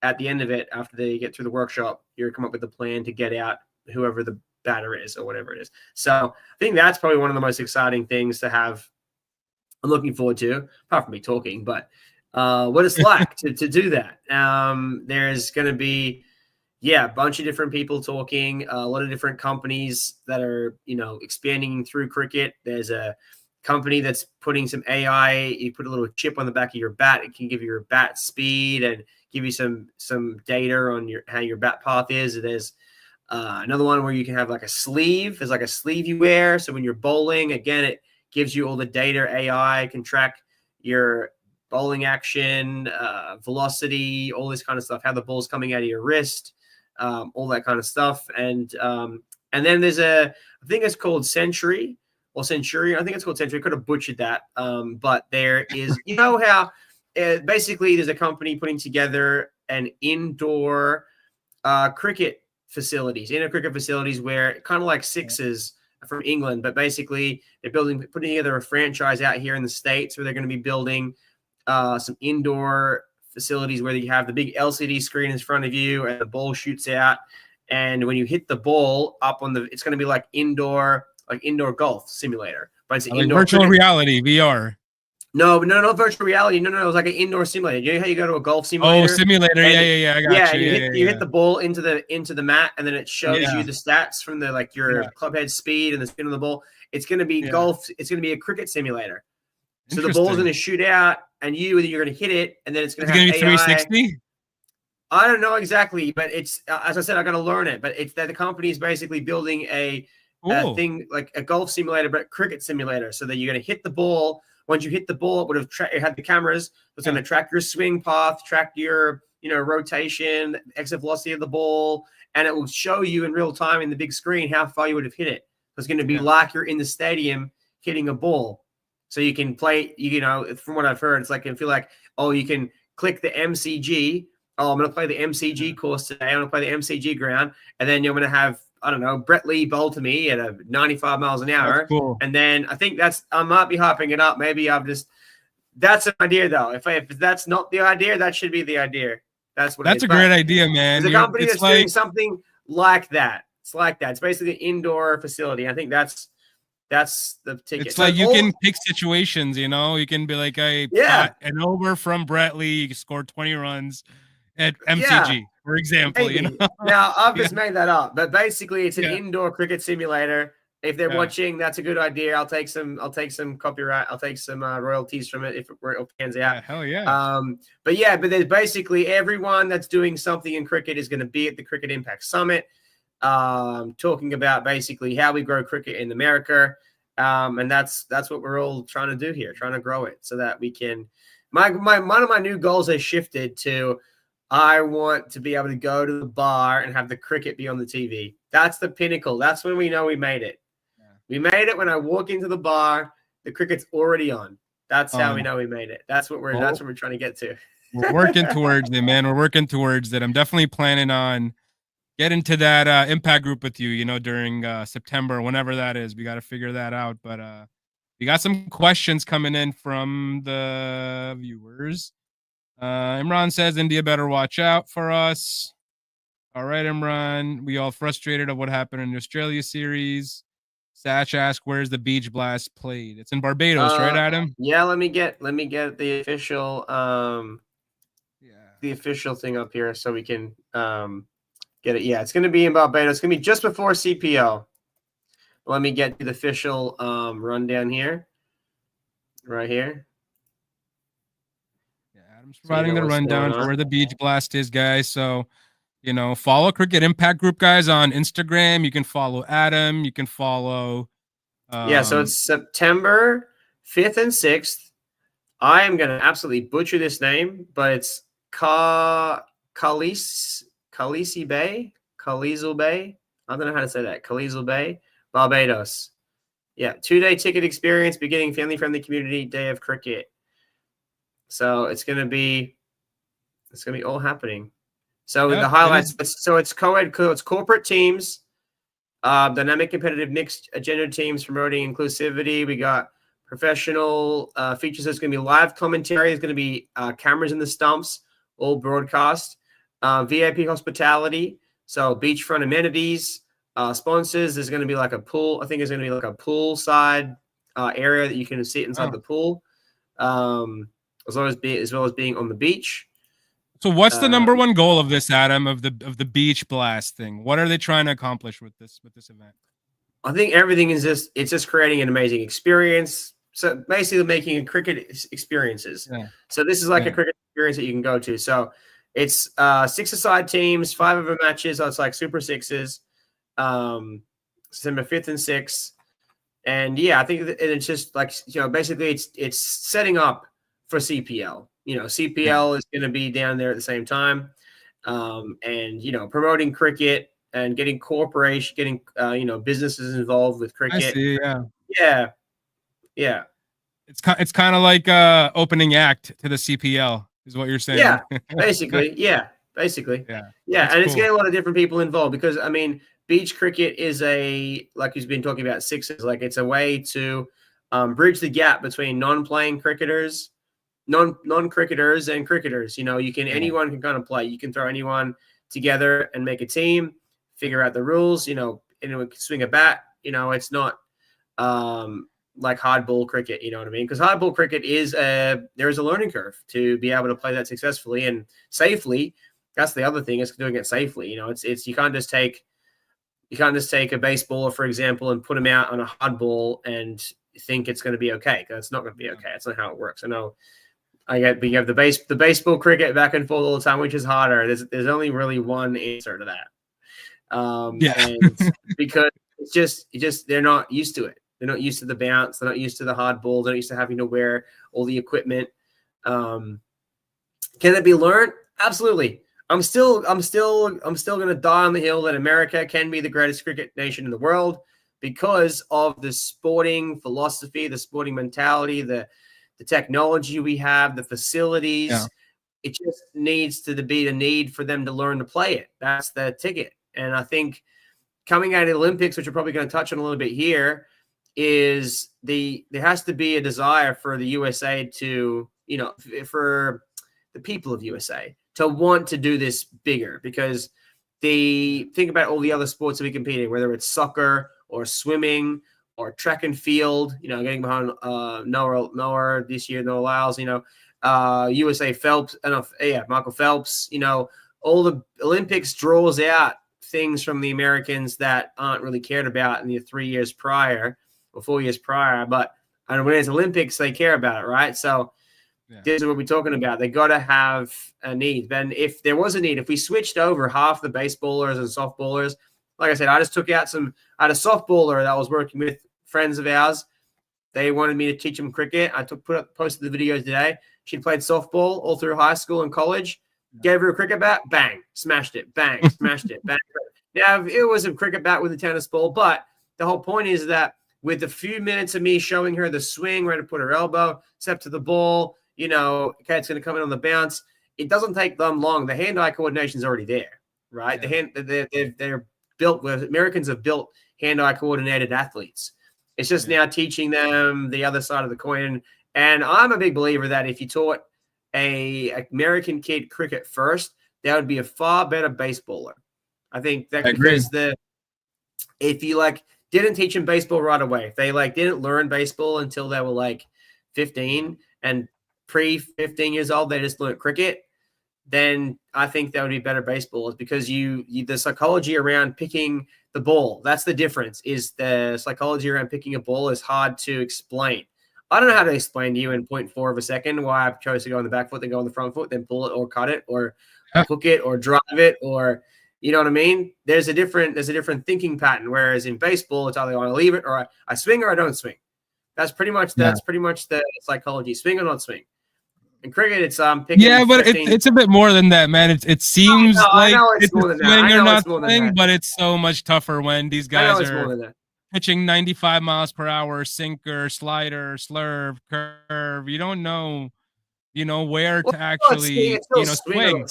at the end of it, after they get through the workshop, you come up with a plan to get out whoever the batter is or whatever it is. So I think that's probably one of the most exciting things to have. I'm looking forward to, apart from me talking, but what it's like to do that. There's going to be, a bunch of different people talking, a lot of different companies that are, expanding through cricket. There's a company that's putting some AI. You put a little chip on the back of your bat. It can give you your bat speed and give you some data on how your bat path is. There's another one where you can have like a sleeve. There's like a sleeve you wear. So when you're bowling, again, it gives you all the data. AI can track your bowling action, velocity, all this kind of stuff, how the ball's coming out of your wrist, all that kind of stuff. And then there's I think it's called Century or Centurion. I think it's called Century. I could have butchered that. But there is, how basically there's a company putting together an indoor cricket facilities where kind of like Sixers from England, but basically they're putting together a franchise out here in the States where they're going to be building some indoor facilities where you have the big LCD screen in front of you and the ball shoots out. And when you hit the ball up it's going to be like indoor golf simulator, but it's like virtual reality, VR. No, not virtual reality. No. It was like an indoor simulator. You know how you go to a golf simulator? Oh, simulator. Yeah. I got you. You hit the ball into the mat, and then it shows you the stats from your club head speed and the spin of the ball. It's going to be golf. It's going to be a cricket simulator. So the ball's going to shoot out, and you're going to hit it, and then it's going to be 360. I don't know exactly, but it's as I said, I got to learn it. But it's that the company is basically building a thing like a golf simulator, but cricket simulator, so that you're going to hit the ball. Once you hit the ball, it would have it had the cameras. It's going to track your swing path, track your rotation, exit velocity of the ball, and it will show you in real time in the big screen how far you would have hit it. It's going to be like you're in the stadium hitting a ball. So you can play. From what I've heard, it's like you feel like you can click the MCG. I'm going to play the MCG course today. I'm going to play the MCG ground, and then you're going to have Brett Lee bowl to me at 95 miles an hour. That's cool. And then I think I might be hyping it up. Maybe that's an idea though. If that's not the idea, that should be the idea. That's a great idea, man. There's a company that's doing something like that. It's like that. It's basically an indoor facility. I think that's the ticket. It's like you can pick situations, you can be like, an over from Brett Lee, you scored 20 runs at MCG. For example, Now I've just made that up, but basically it's an indoor cricket simulator. If they're watching, that's a good idea. I'll take some copyright. I'll take some royalties from it if it pans out. Yeah, hell yeah. But there's basically everyone that's doing something in cricket is going to be at the Cricket Impact Summit. talking about basically how we grow cricket in America. And that's what we're all trying to do here, trying to grow it so that we can. One of my new goals has shifted to, I want to be able to go to the bar and have the cricket be on the TV. That's the pinnacle. That's when we know we made it. Yeah. We made it when I walk into the bar, the cricket's already on. That's how we know we made it. That's what we're trying to get to. We're working towards it, man. We're working towards it. I'm definitely planning on getting to that impact group with you, during September, whenever that is. We got to figure that out. But we got some questions coming in from the viewers. Imran says India better watch out for us. All right, Imran. We all frustrated of what happened in the Australia series. Satch asked, "Where's the beach blast played?" It's in Barbados, right, Adam? Yeah. Let me get the official the official thing up here so we can get it. Yeah, it's going to be in Barbados. It's going to be just before CPL. Let me get the official rundown here. Right here. Adam's providing the rundown for where the beach blast is, guys. So, follow Cricket Impact Group, guys, on Instagram. You can follow Adam. You can follow. So it's September 5th and 6th. I am going to absolutely butcher this name, but it's Khaleesi Bay. Khaleesi Bay. I don't know how to say that. Khaleesi Bay, Barbados. Yeah, 2-day ticket experience, beginning family-friendly community day of cricket. So it's gonna be all happening. So the highlights. So it's co-ed. It's corporate teams, dynamic, competitive, mixed gender teams promoting inclusivity. We got professional features. There's gonna be live commentary. There's gonna be cameras in the stumps, all broadcast. VIP hospitality. So beachfront amenities. Sponsors. There's gonna be like a pool. I think there's gonna be like a poolside area that you can sit inside the pool. As well as being on the beach. So what's the number one goal of this, Adam, of the beach blast thing? What are they trying to accomplish with this event? I think everything is just creating an amazing experience. So basically making cricket experiences. Yeah. So this is like a cricket experience that you can go to. So it's 6-a-side teams, 5-over matches. So it's like Super Sixes. September 5th and 6th. And I think it's just like, basically it's setting up for CPL. CPL is going to be down there at the same time. And, promoting cricket and getting businesses involved with cricket. I see, yeah. It's kind of like opening act to the CPL is what you're saying. Yeah, basically. Yeah. And it's getting a lot of different people involved because, beach cricket is like he's been talking about sixes, like it's a way to bridge the gap between non-playing cricketers, non-cricketers and cricketers. Anyone can kind of play. You can throw anyone together and make a team, figure out the rules, anyone can swing a bat. It's not like hardball cricket, you know what I mean? Because hardball cricket there is a learning curve to be able to play that successfully and safely. That's the other thing, is doing it safely. It's you can't just take a baseballer, for example, and put him out on a hard ball and think it's going to be okay, because it's not going to be okay. It's not how it works. I know. But you have the baseball cricket back and forth all the time, which is harder. There's only really one answer to that. And because it's just they're not used to it. They're not used to the bounce. They're not used to the hard ball. They're not used to having to wear all the equipment. Can it be learned? Absolutely. I'm still going to die on the hill that America can be the greatest cricket nation in the world because of the sporting philosophy, the sporting mentality, the technology we have, the facilities. Yeah. It just needs to be the need for them to learn to play it. That's the ticket. And I think coming out of the Olympics, which we're probably going to touch on a little bit here, is there has to be a desire for the USA to, for the people of USA to want to do this bigger, because think about all the other sports that we compete in, whether it's soccer or swimming or track and field, getting behind Noah this year, Noah Lyles, USA Phelps, Michael Phelps, all the Olympics draws out things from the Americans that aren't really cared about in the 3 years prior or 4 years prior. But when it's Olympics, they care about it, right? So this is what we're talking about. They got to have a need. Then if there was a need, if we switched over half the baseballers and softballers like I said, I just took out I had a softballer that I was working with, friends of ours. They wanted me to teach them cricket. I posted the videos today. She played softball all through high school and college. Gave her a cricket bat, bang, smashed it, bang, smashed it, bang. Now, it was a cricket bat with a tennis ball, but the whole point is that with a few minutes of me showing her the swing, where to put her elbow, step to the ball, okay, it's going to come in on the bounce. It doesn't take them long. The hand-eye coordination is already there, right? Yeah. They're built with Americans have built hand-eye coordinated athletes. It's just now teaching them the other side of the coin. And I'm a big believer that if you taught a American kid cricket first, that would be a far better baseballer. I think that because if you didn't teach them baseball right away, if they didn't learn baseball until they were 15 and pre-15 years old, they just learned cricket, then I think that would be better baseballers because the psychology around picking the ball, that's the difference, is the psychology around picking a ball is hard to explain. I don't know how to explain to you in 0.4 of a second why I chose to go on the back foot, then go on the front foot, then pull it or cut it or hook it or drive it, or you know what I mean? There's a different thinking pattern. Whereas in baseball, it's either I want to leave it or I swing or I don't swing. That's pretty much the psychology. Swing or not swing. In cricket, it's picking. Yeah, but it's a bit more than that, man. It seems like it's a swing or not swing, but it's so much tougher when these guys are pitching 95 miles per hour, sinker, slider, slurve, curve. You don't know, where to actually, swing.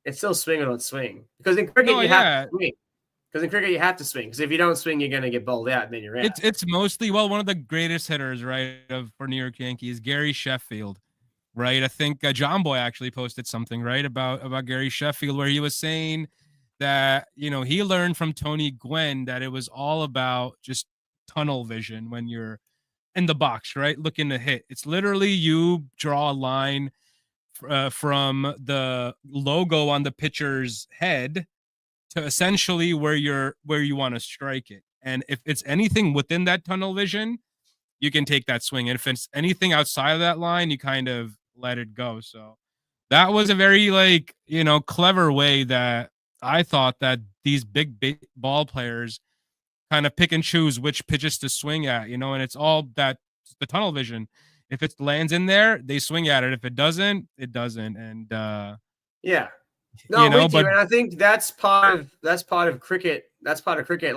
It's still swing or not swing. Because in cricket, you have to swing. Because in cricket, you have to swing. Because if you don't swing, you're going to get bowled out, and then you're out. It's mostly, one of the greatest hitters, right, for New York Yankees, Gary Sheffield, right? I think John Boy actually posted something, right, about Gary Sheffield, where he was saying that, he learned from Tony Gwynn that it was all about just tunnel vision when you're in the box, right, looking to hit. It's literally you draw a line from the logo on the pitcher's head to essentially where you want to strike it. And if it's anything within that tunnel vision, you can take that swing. And if it's anything outside of that line, you kind of let it go. So that was a very clever way that I thought that these big ball players kind of pick and choose which pitches to swing at, and it's all that the tunnel vision. If it lands in there, they swing at it. If it doesn't, it doesn't. And yeah, no, me too. And I think that's part of cricket. That's part of cricket.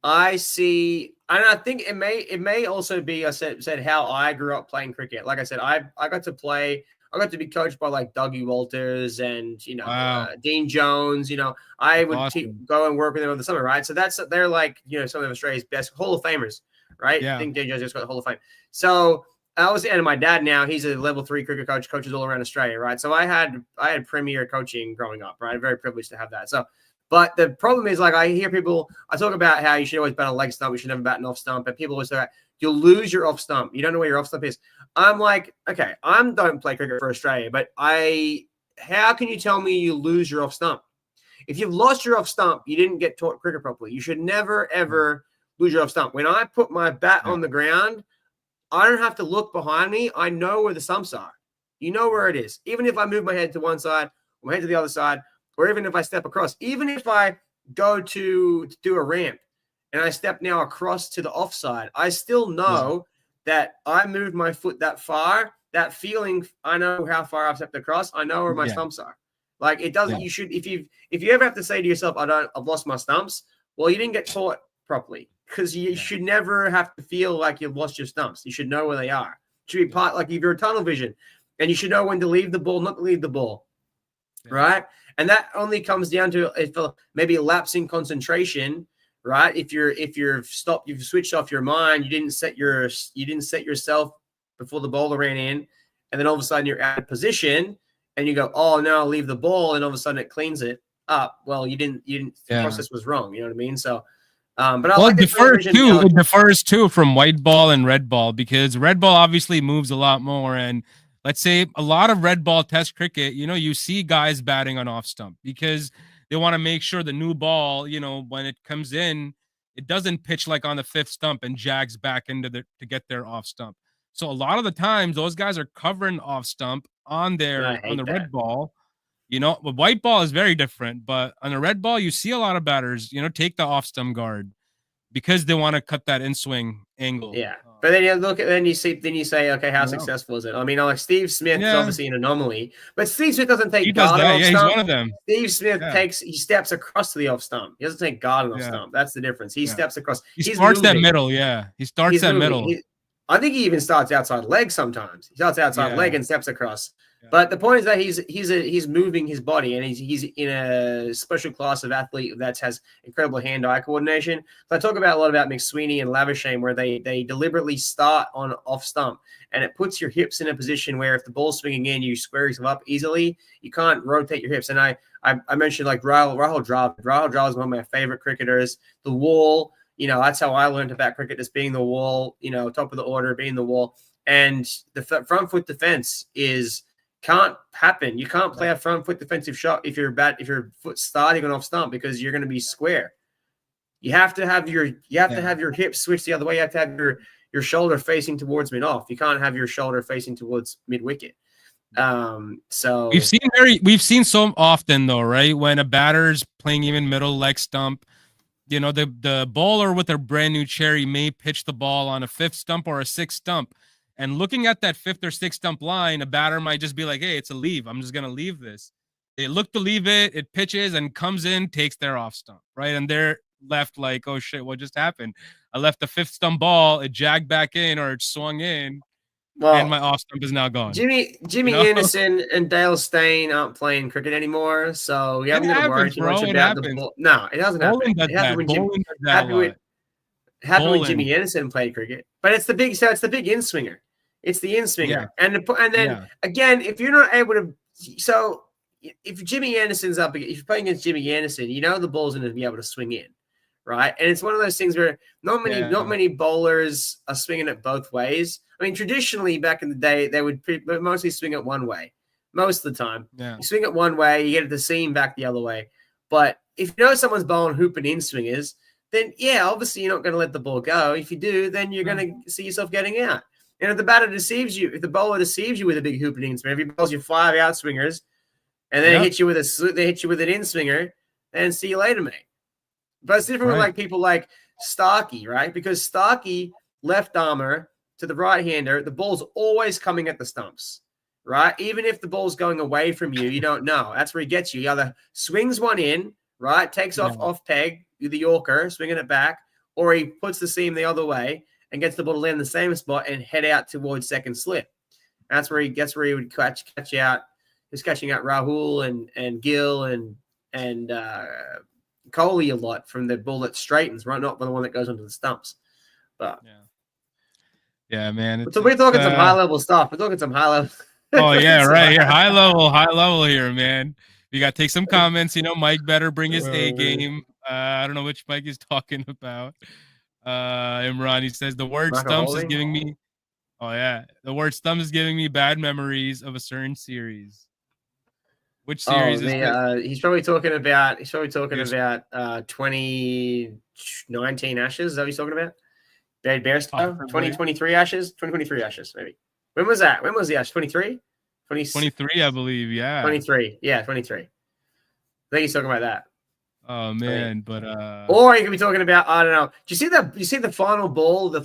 I see, and I think it may also be, I said how I grew up playing cricket. Like I said, I got to be coached by Dougie Walters and Dean Jones. I would go and work with them over the summer, right? So they're some of Australia's best Hall of Famers, right? Yeah. I think Dean Jones just got the Hall of Fame. So I was, and my dad now, he's a level 3 cricket coach, coaches all around Australia, right? So I had premier coaching growing up, right? Very privileged to have that. So, but the problem is, I hear people, I talk about how you should always bat a leg stump, you should never bat an off stump, and people always say, you'll lose your off stump. You don't know where your off stump is. I'm like, okay, I don't play cricket for Australia, but how can you tell me you lose your off stump? If you've lost your off stump, you didn't get taught cricket properly. You should never, ever lose your off stump. When I put my bat on the ground, I don't have to look behind me. I know where the stumps are. You know where it is. Even if I move my head to one side, my head to the other side, or even if I step across, even if I go to do a ramp and I step now across to the offside, I still know that I moved my foot that far. That feeling, I know how far I've stepped across. I know where my stumps are. It doesn't. You should, if you ever have to say to yourself, I've lost my stumps. Well, you didn't get taught properly, because you should never have to feel like you've lost your stumps. You should know where they are. It should be part, if you're a tunnel vision, and you should know when to leave the ball, not to leave the ball, right? And that only comes down to maybe a lapse in concentration, right? If you've switched off your mind, you didn't set yourself before the bowler ran in, and then all of a sudden you're out of position, and you go, oh no, I'll leave the ball, and all of a sudden it cleans it up. Well, you didn't. The process was wrong. You know what I mean? So. But it differs too from white ball and red ball, because red ball obviously moves a lot more. And let's say a lot of red ball test cricket, you see guys batting on off stump because they want to make sure the new ball, when it comes in, it doesn't pitch on the 5th stump and jags back into to get their off stump. So a lot of the times those guys are covering off stump on the red ball. You know, the white ball is very different, but on a red ball, you see a lot of batters, you know, take the off stump guard because they want to cut that in swing angle. Yeah. But then you look at, then you say, okay, how No. successful is it? I mean, like Steve Smith is Yeah. obviously an anomaly, but Steve Smith doesn't take He does guard that. off Yeah, stump. he's one of them. Steve Smith he steps across to the off stump. He doesn't take guard off stump. That's the difference. He steps across. He starts that middle. Yeah, he starts that middle. I think he even starts outside leg sometimes. He starts outside leg and steps across. Yeah. But the point is that he's moving his body, and he's in a special class of athlete that has incredible hand-eye coordination. So I talk about a lot about McSweeney and Lavishame, where they deliberately start on off stump, and it puts your hips in a position where if the ball's swinging in, you square yourself up easily. You can't rotate your hips. And I mentioned like Rahul Dravid. Rahul Dravid is one of my favorite cricketers. The wall, you know, that's how I learned about cricket, as being the wall, you know, top of the order, being the wall. And the front foot defense can't happen. You can't play a front foot defensive shot if your foot starting on off stump, because you're going to be square. You have to have your hips switch the other way. You have to have your shoulder facing towards mid off. You can't have your shoulder facing towards mid wicket. So we've seen so often though, right? When a batter's playing even middle leg stump, you know, the bowler with a brand new cherry may pitch the ball on a fifth stump or a sixth stump. And looking at that fifth or sixth stump line, a batter might just be like, hey, it's a leave. I'm just going to leave this. They look to leave it. It pitches and comes in, takes their off stump, right? And they're left like, oh, shit, what just happened? I left the fifth stump ball. It jagged back in, or it swung in, and my off stump is now gone. Jimmy Anderson and Dale Steyn aren't playing cricket anymore, so we haven't got to worry too much about the ball. No, it doesn't happen. It happened when Jimmy Anderson played cricket. But it's the big in swinger. It's the in swinger. Yeah. And then again, if you're not able to, so if Jimmy Anderson's up, if you're playing against Jimmy Anderson, you know the ball's going to be able to swing in, right? And it's one of those things where not many bowlers are swinging it both ways. I mean, traditionally back in the day, they would mostly swing it one way most of the time. Yeah. You swing it one way, you get the seam back the other way. But if you know someone's bowling hoop and in swingers, then obviously you're not going to let the ball go. If you do, then you're going to see yourself getting out. And if the batter deceives you, if the bowler deceives you with a big hoop and in swinger, if he bowls you 5 out swingers, and then they hit you with an in swinger, then see you later, mate. But it's different with like people like Starkey, right? Because Starkey, left armer to the right hander, the ball's always coming at the stumps, right? Even if the ball's going away from you, you don't know. That's where he gets you. He either swings one in, right? Takes off peg, the Yorker, swinging it back, or he puts the seam the other way and gets the ball to land in the same spot and head out towards second slip. That's where he would catch out. He's catching out Rahul and Gill and Kohli a lot from the ball that straightens, right? Not the one that goes onto the stumps. But yeah, man. So we're talking some high level stuff. We're talking some high level. Oh yeah, right here, high level here, man. You got to take some comments. You know, Mike better bring his A game. I don't know which Mike he's talking about. Imran, he says the word stumps is giving me. Oh yeah, the word stumps is giving me bad memories of a certain series. Which series is this? He's probably talking about 2019 Ashes. Is that what he's talking about? Bad Bearstow? 2023 Ashes? 2023 Ashes, maybe. When was that? When was the Ashes? 23? 23, I believe, yeah. 23. Yeah, 23. I think he's talking about that. Oh man, but or you could be talking about, I don't know. Do you see the final ball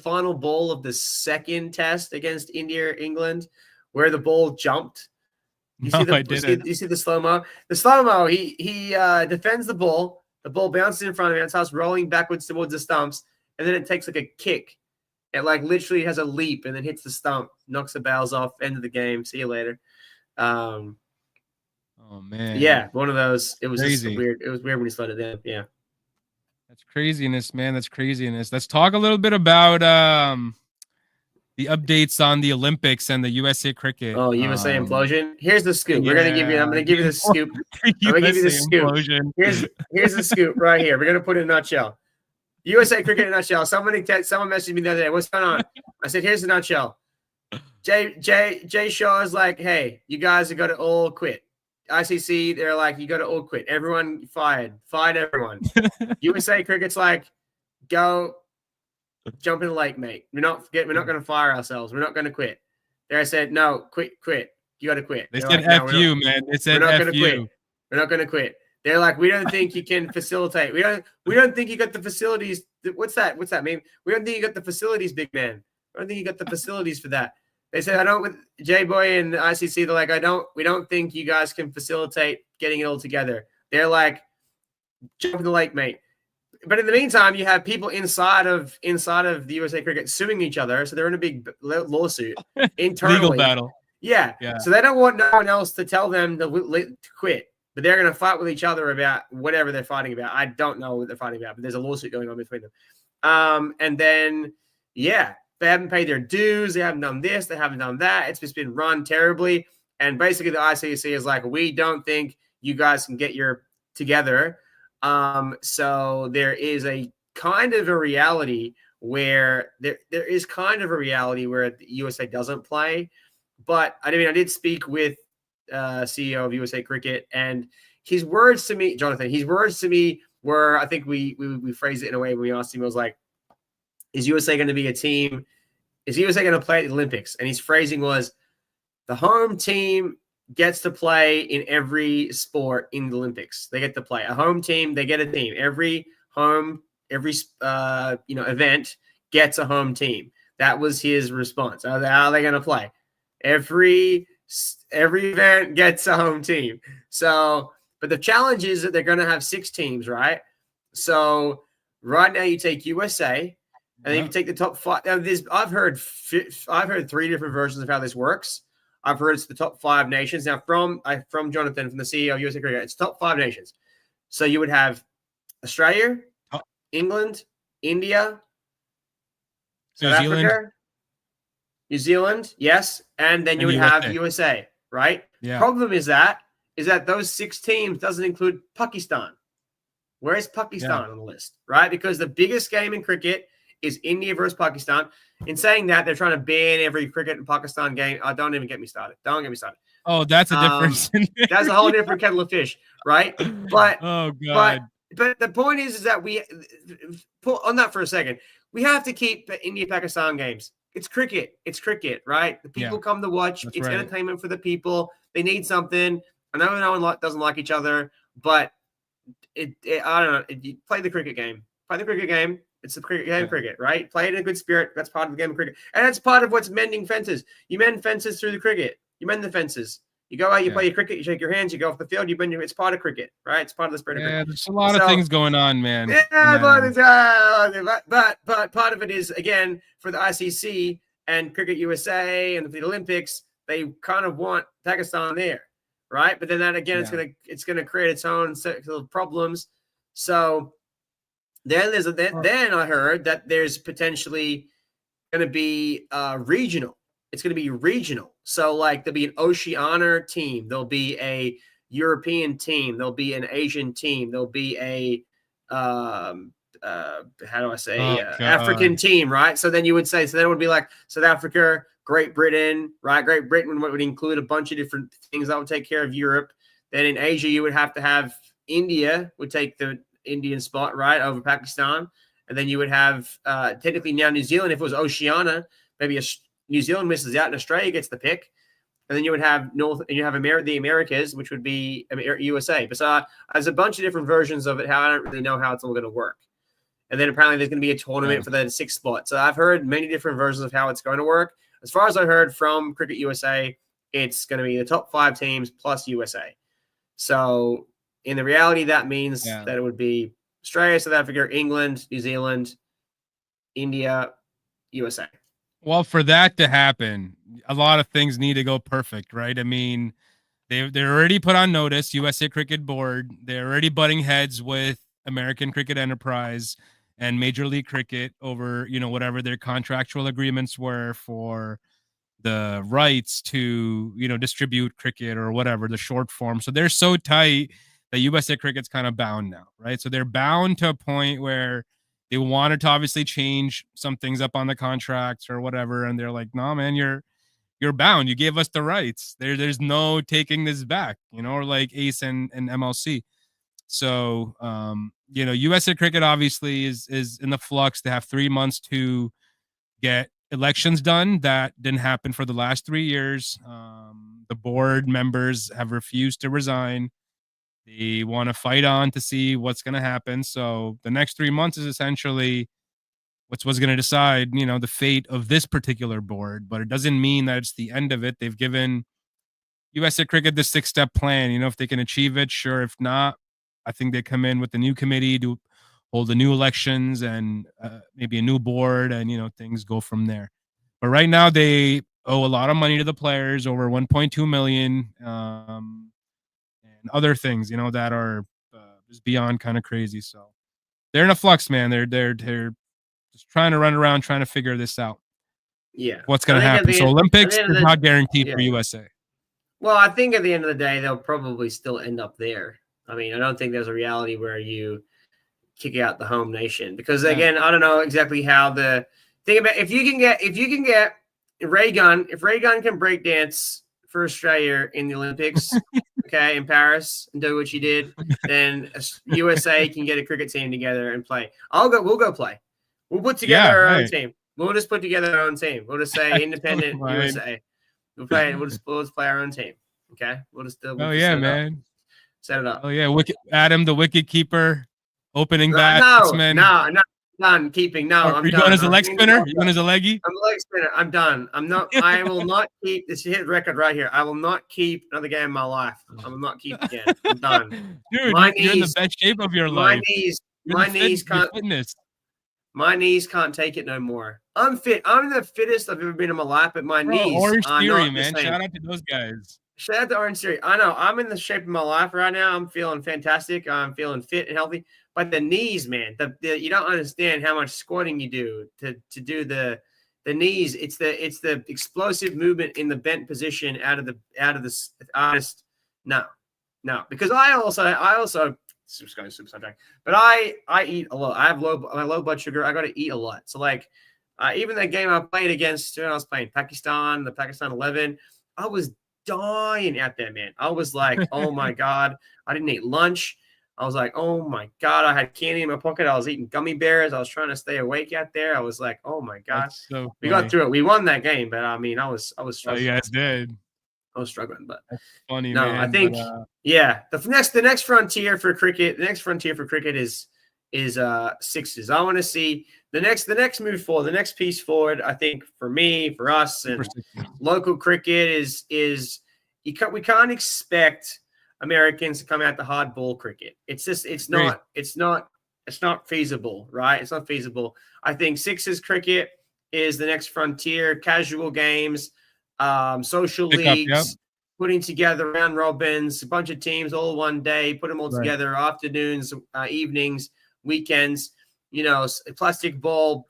of the second test against England, where the ball jumped? I didn't. You see the slow-mo? The slow-mo, he defends the ball bounces in front of him and starts rolling backwards towards the stumps, and then it takes like a kick. It like literally has a leap and then hits the stump, knocks the bails off, end of the game. See you later. Oh man. Yeah, one of those. It was just weird. It was weird when he slowed it down. Yeah. That's craziness, man. That's craziness. Let's talk a little bit about the updates on the Olympics and the USA cricket. Oh, USA implosion. Here's the scoop. I'm gonna give you the scoop. I'm gonna give you the scoop. Here's the scoop right here. We're gonna put it in a nutshell. USA cricket in a nutshell. Someone messaged me the other day. What's going on? I said, here's the nutshell. Jay Shaw is like, hey, you guys have got to all quit. ICC, they're like, you got to all quit. Everyone fired. Fired everyone. USA cricket's like, go jump in the lake, mate. We're not going to fire ourselves. We're not going to quit. There I said, no, quit. You got to quit. They They're said like, no, F you, man. They we're said not F going to quit. you. We're not going to quit. They're like, we don't think you can facilitate. We don't think you got the facilities. What's that? What's that mean? We don't think you got the facilities, big man. I don't think you got the facilities for that. They said, I don't, with J-Boy and the ICC, they're like, we don't think you guys can facilitate getting it all together. They're like, jump in the lake, mate. But in the meantime, you have people inside of the USA Cricket suing each other. So they're in a big lawsuit internally. Legal battle. Yeah. So they don't want no one else to tell them to quit. But they're going to fight with each other about whatever they're fighting about. I don't know what they're fighting about, but there's a lawsuit going on between them. And then, yeah, they haven't paid their dues. They haven't done this. They haven't done that. It's just been run terribly. And basically the ICC is like, we don't think you guys can get your together. So there is a kind of a reality where there is kind of a reality where the USA doesn't play. But I mean, I did speak with CEO of USA Cricket, and his words to me, Jonathan, his words to me were, I think we phrased it in a way when we asked him, it was like, is USA going to be a team? Is USA going to play at the Olympics? And his phrasing was, the home team gets to play in every sport in the Olympics. They get to play a home team. They get a team. Every event gets a home team. That was his response. How are they going to play? Every event gets a home team. So, but the challenge is that they're going to have 6 teams, right? So right now you take USA, and then you take the top 5. Now, I've heard 3 different versions of how this works. I've heard it's the top 5 nations. Now, from Jonathan, from the CEO of USA Cricket, it's top 5 nations. So you would have Australia, England, India, South Africa, New Zealand, yes, and then you would have USA, right? Yeah. Problem is that those 6 teams doesn't include Pakistan. Where is Pakistan on the list, right? Because the biggest game in cricket is India versus Pakistan. In saying that, they're trying to ban every cricket and Pakistan game. Don't even get me started. Don't get me started. Oh, that's a difference. That's a whole different kettle of fish, right? But oh god. But the point is that we pull on that for a second. We have to keep the India-Pakistan games. It's cricket. It's cricket, right? The people come to watch. It's entertainment for the people. They need something. I know no one doesn't like each other, but I don't know. You play the cricket game. Play the cricket game. It's the cricket game, cricket, right? Play it in a good spirit. That's part of the game of cricket. And that's part of what's mending fences. You mend fences through the cricket. You mend the fences. You go out, you play your cricket, you shake your hands, you go off the field, it's part of cricket, right? It's part of the spirit of cricket. There's a lot of things going on, man. Yeah, but part of it is, again, for the ICC and Cricket USA and the Olympics, they kind of want Pakistan there, right? But then that, again, it's gonna create its own set of problems. So then then I heard that there's potentially going to be regional. It's going to be regional. So like there'll be an Oceania team. There'll be a European team. There'll be an Asian team. There'll be a African team, right? So then you would say, so then it would be like South Africa, Great Britain, right? Great Britain would include a bunch of different things that would take care of Europe. Then in Asia, you would have to have India would take the Indian spot, right, over Pakistan. And then you would have technically now New Zealand, if it was Oceania, maybe New Zealand misses out and Australia gets the pick. And then you would have the Americas, which would be USA. But there's a bunch of different versions of it. How I don't really know how it's all going to work. And then apparently there's going to be a tournament for the 6th spot. So I've heard many different versions of how it's going to work. As far as I heard from Cricket USA, it's going to be the top 5 teams plus USA. So in the reality, that means that it would be Australia, South Africa, England, New Zealand, India, USA. Well, for that to happen, a lot of things need to go perfect, right? I mean, they're already put on notice, USA Cricket Board. They're already butting heads with American Cricket Enterprise and Major League Cricket over, whatever their contractual agreements were for the rights to, distribute cricket or whatever, the short form. So they're so tight that USA Cricket's kind of bound now, right? So they're bound to a point where they wanted to obviously change some things up on the contracts or whatever, and they're like, "No, man, you're bound. You gave us the rights. There's no taking this back," or like Ace and MLC. So, USA Cricket obviously is in the flux. They have 3 months to get elections done. That didn't happen for the last 3 years. The the board members have refused to resign. They want to fight on to see what's going to happen. So the next 3 months is essentially what's going to decide, the fate of this particular board. But it doesn't mean that it's the end of it. They've given USA Cricket the 6-step plan. If they can achieve it, sure. If not, I think they come in with the new committee to hold the new elections and maybe a new board, and things go from there. But right now they owe a lot of money to the players, over 1.2 million, and other things, that are just beyond kind of crazy. So they're in a flux, man. They're just trying to run around, trying to figure this out. Yeah, what's going to happen? So Olympics is not guaranteed for USA. Well, I think at the end of the day, they'll probably still end up there. I mean, I don't think there's a reality where you kick out the home nation, because again, I don't know exactly how the thing about if you can get Ray Gunn, if Ray Gunn can break dance for Australia in the Olympics, okay, in Paris, and do what she did, then USA can get a cricket team together and play. We'll go play. We'll put together our own team. We'll just put together our own team. We'll just say independent USA. We'll just play our own team. Okay, we'll just man. Set it up. Oh yeah, Adam, the wicket keeper, opening batsman. No, done keeping. No, I'm done. Going as a leg spinner? You going as a leggy? I'm a leg spinner. I'm done. I'm not. I will not keep this hit record right here. I will not keep another game in my life. I will not keep again. I'm done. Dude, you're in the best shape of your life. My knees can't. My knees can't take it no more. I'm fit. I'm the fittest I've ever been in my life, but my knees Orange are Theory, not man. the same. Shout out to those guys. Shout out to Orange Theory. I know. I'm in the shape of my life right now. I'm feeling fantastic. I'm feeling fit and healthy. But the knees, man, you don't understand how much squatting you do to do the knees. It's the explosive movement in the bent position out of the artist. No, because I also super subject, but I eat a lot. I have low blood sugar. I got to eat a lot. So like, even that game I played against, when I was playing Pakistan, the Pakistan 11, I was dying out there, man. I was like, oh my God, I didn't eat lunch. I was like, oh my God, I had candy in my pocket. I was eating gummy bears. I was trying to stay awake out there. I was like, oh my God. So we got through it. We won that game, but I mean, I was struggling. Oh, you guys did. I was struggling, but that's funny. No, man, I think the next frontier for cricket. The next frontier for cricket is sixes. I want to see the next move forward, the next piece forward. I think for me, for us, and local cricket is we can't expect Americans to come out to hardball cricket. It's just it's not feasible, right? It's not feasible. I think sixes cricket is the next frontier. Casual games, social leagues, putting together round robins, a bunch of teams all one day, put them all together, afternoons, evenings, weekends. Plastic ball,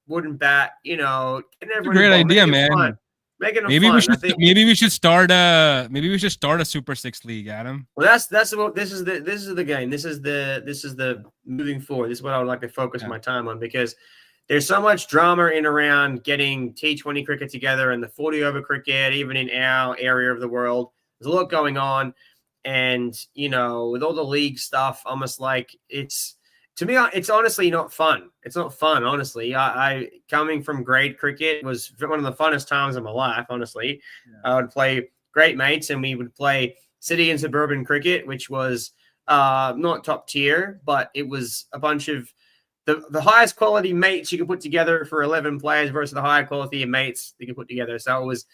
wooden bat. Great idea, man. Fun. Making maybe fun. Maybe we should start a Super Six league, Adam. Well, this is the game. This is the moving forward. This is what I would like to focus my time on, because there's so much drama in around getting T20 cricket together and the 40-over cricket, even in our area of the world. There's a lot going on, and with all the league stuff, almost like to me, it's honestly not fun. It's not fun, honestly. I coming from grade cricket was one of the funnest times of my life, honestly. Yeah. I would play great mates, and we would play city and suburban cricket, which was not top tier, but it was a bunch of the highest quality mates you could put together for 11 players versus the higher quality of mates you could put together. So it was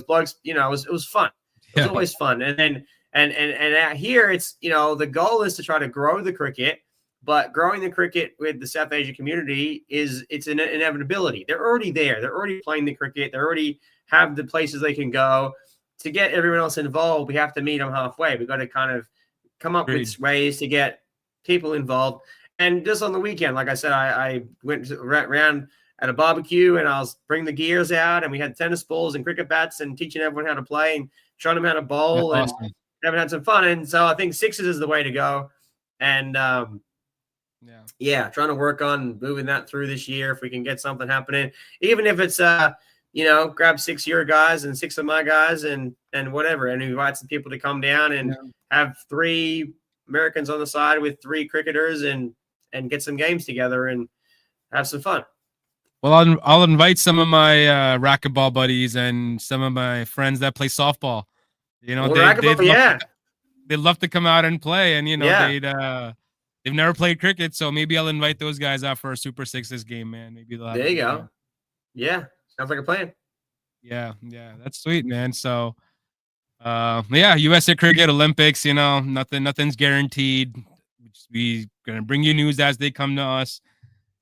blokes, it was fun. It was always fun. And then and out here, it's the goal is to try to grow the cricket. But growing the cricket with the South Asia community it's an inevitability. They're already there. They're already playing the cricket. They already have the places they can go. To get everyone else involved, we have to meet them halfway. We've got to kind of come up with ways to get people involved. And just on the weekend, like I said, I went around at a barbecue, and I was bringing the gears out, and we had tennis balls and cricket bats and teaching everyone how to play and showing them how to bowl. That's awesome. And had some fun. And so I think sixes is the way to go. And trying to work on moving that through this year if we can get something happening, even if it's grab 6 of your guys and 6 of my guys and whatever, and invite some people to come down and have 3 Americans on the side with 3 cricketers and get some games together and have some fun. Well, I'll invite some of my racquetball buddies and some of my friends that play softball. You know, Well, they'd love to come out and play, and they've never played cricket, so maybe I'll invite those guys out for a Super Sixes game, man. Maybe they'll have there you go. Time. Yeah, sounds like a plan. Yeah, that's sweet, man. So, USA Cricket Olympics. You know, nothing's guaranteed. We gonna bring you news as they come to us.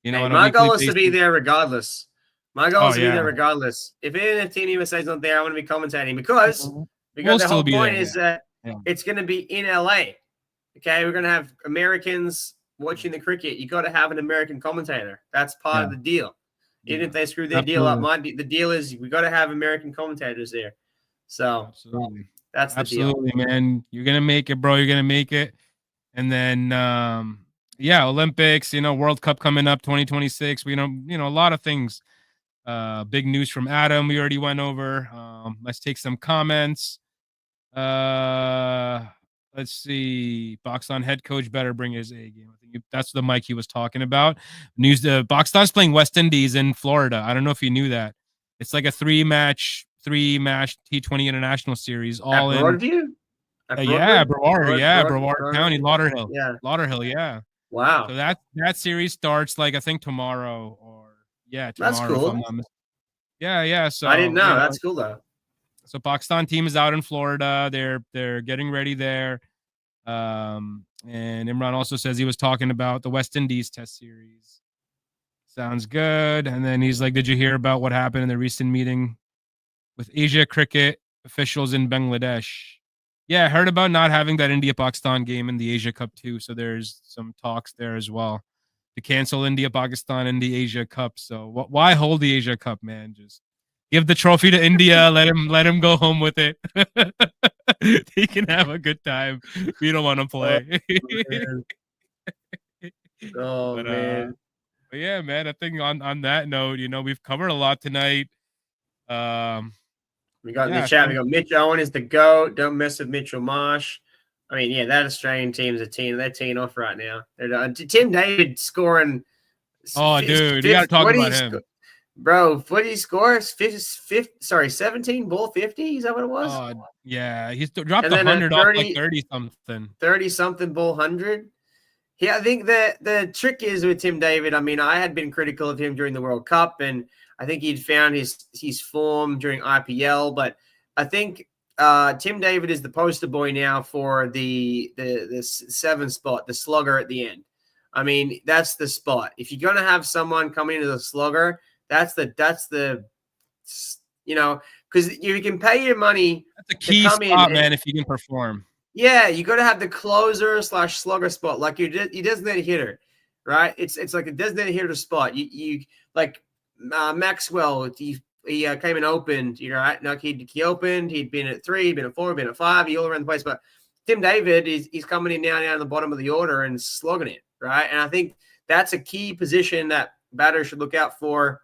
You know, my goal is to be there regardless. My goal is to be there regardless. If Team USA is not there, I'm going to be commentating because the whole point is that it's going to be in LA. Okay, we're going to have Americans watching the cricket. You got to have an American commentator. That's part of the deal. Even if they screw their deal up, the deal is we got to have American commentators there. So that's the deal. Absolutely, man. You're gonna make it, bro. You're gonna make it. And then Olympics. You know, World Cup coming up, 2026. We know, a lot of things. Big news from Adam. We already went over. Let's take some comments. Let's see. Boxon head coach better bring his A game. I think that's the mic he was talking about. News: Boxon's playing West Indies in Florida. I don't know if you knew that. It's like a three-match T20 international series. All in. Broward. Broward County, Lauderhill. Yeah. Lauderhill, yeah. Wow. So that series starts I think tomorrow tomorrow. That's cool. Yeah. So I didn't know. That's cool though. So Pakistan team is out in Florida. They're getting ready there. And Imran also says he was talking about the West Indies Test series. Sounds good. And then he's like, "Did you hear about what happened in the recent meeting with Asia cricket officials in Bangladesh?" Yeah, I heard about not having that India-Pakistan game in the Asia Cup too. So there's some talks there as well to cancel India-Pakistan in the Asia Cup. So why hold the Asia Cup, man? Just give the trophy to India. Let him go home with it. He can have a good time. We don't want to play. Man. But yeah, man. I think on that note, we've covered a lot tonight. We got in the chat. We got Mitch Owen is the GOAT. Don't mess with Mitchell Marsh. I mean, yeah, that Australian team is a team. They're teeing off right now. Tim David scoring. Oh, dude, you got to talk about him. Bro, what did he score? 17 ball 50? Is that what it was? Oh, yeah. He's dropped 100 off like 30-something. 30-something ball 100. Yeah, I think the trick is with Tim David. I mean, I had been critical of him during the World Cup, and I think he'd found his form during IPL. But I think Tim David is the poster boy now for the 7 spot, the slugger at the end. I mean, that's the spot. If you're going to have someone come in as a slugger, that's the because you can pay your money. That's a key spot, man, if you can perform. Yeah, you got to have the closer / slugger spot, like your designated hitter, right? It's like a designated hitter spot. You like Maxwell. He came and opened. Right? Like he opened. He'd been at 3, been at 4, been at 5. He all around the place. But Tim David he's coming in now down the bottom of the order and slugging it, right? And I think that's a key position that batters should look out for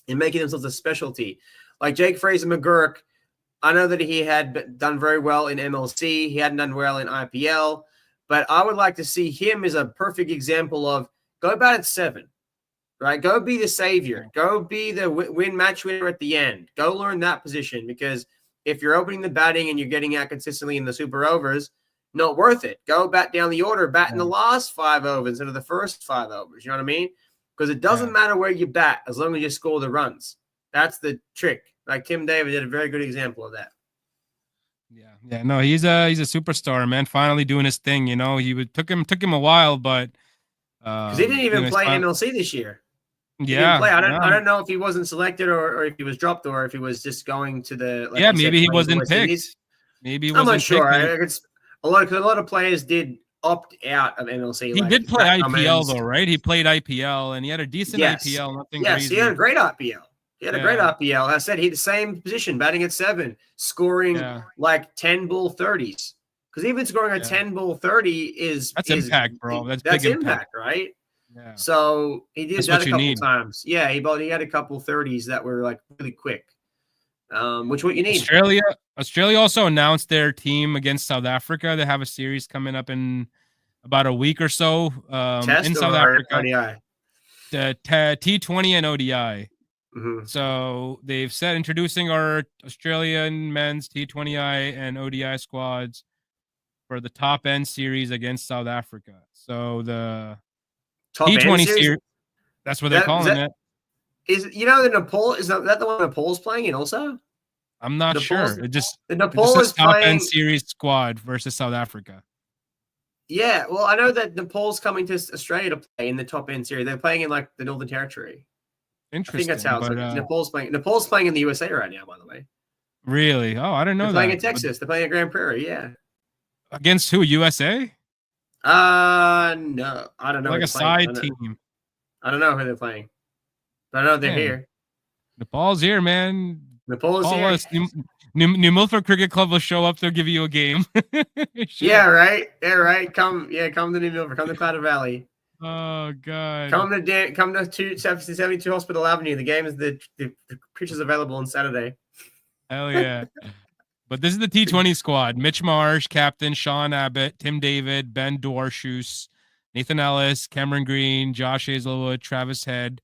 in making themselves a specialty. Like Jake Fraser McGurk, I know that he had done very well in MLC. He hadn't done well in IPL. But I would like to see him as a perfect example of go bat at 7, right? Go be the savior. Go be the match winner at the end. Go learn that position, because if you're opening the batting and you're getting out consistently in the super overs, not worth it. Go bat down the order, bat in the last 5 overs instead of the first 5 overs. You know what I mean? Because it doesn't matter where you bat as long as you score the runs. That's the trick. Like Tim David did a very good example of that. Yeah. No, he's a superstar, man. Finally doing his thing. Took him a while, but because he didn't even play MLC this year. I don't know if he wasn't selected or if he was dropped or if he was just going to the. Like maybe he wasn't picked. Maybe he wasn't. I'm not sure. It's a lot of players did opt out of MLC. He did play IPL though, right? He played IPL and he had a decent IPL. Nothing crazy. He had a great IPL. He had a great IPL. I said he had the same position, batting at 7, scoring like 10 ball 30s. Because even scoring a 10 ball 30 is impact, bro. That's big impact, right? Yeah. So he did that a couple times. Yeah, he had a couple 30s that were like really quick. Which what you need. Australia also announced their team against South Africa. They have a series coming up in about a week or so. Test in or South Africa. ODI? The T20 and ODI. Mhm. So they've said introducing our Australian men's T20I and ODI squads for the top end series against South Africa. So the Top end T20 series. series, that's what they're That calling it. is, you know, the Nepal is that the one Nepal's playing in also? I'm not Nepal's sure. It just Nepal says is top end playing. series squad versus South Africa. Yeah, well, I know that Nepal's coming to Australia to play in the top end series. They're playing in like the Northern Territory. I think that's Interesting, how it's but like. Nepal's playing. Nepal's playing in the USA right now, by the way. really, oh, I didn't They're know playing that. in Texas. They're playing at Grand Prairie. Yeah. Against who? USA? No, I don't know Like who a they're playing. side team. I don't know who they're playing. But I know they're Man, here. Nepal's here, man. Nepal's Call here. us. New Milford Cricket Club will show up. They'll give you a game. Yeah, right. Yeah, right. Come to New Milford. Come to Cloud Valley. Oh God. Come to 72 Hospital Avenue. The game is the pitch is available on Saturday. Hell yeah. But this is the T20 squad. Mitch Marsh, captain, Sean Abbott, Tim David, Ben Dwarshuis, Nathan Ellis, Cameron Green, Josh Hazelwood, Travis Head,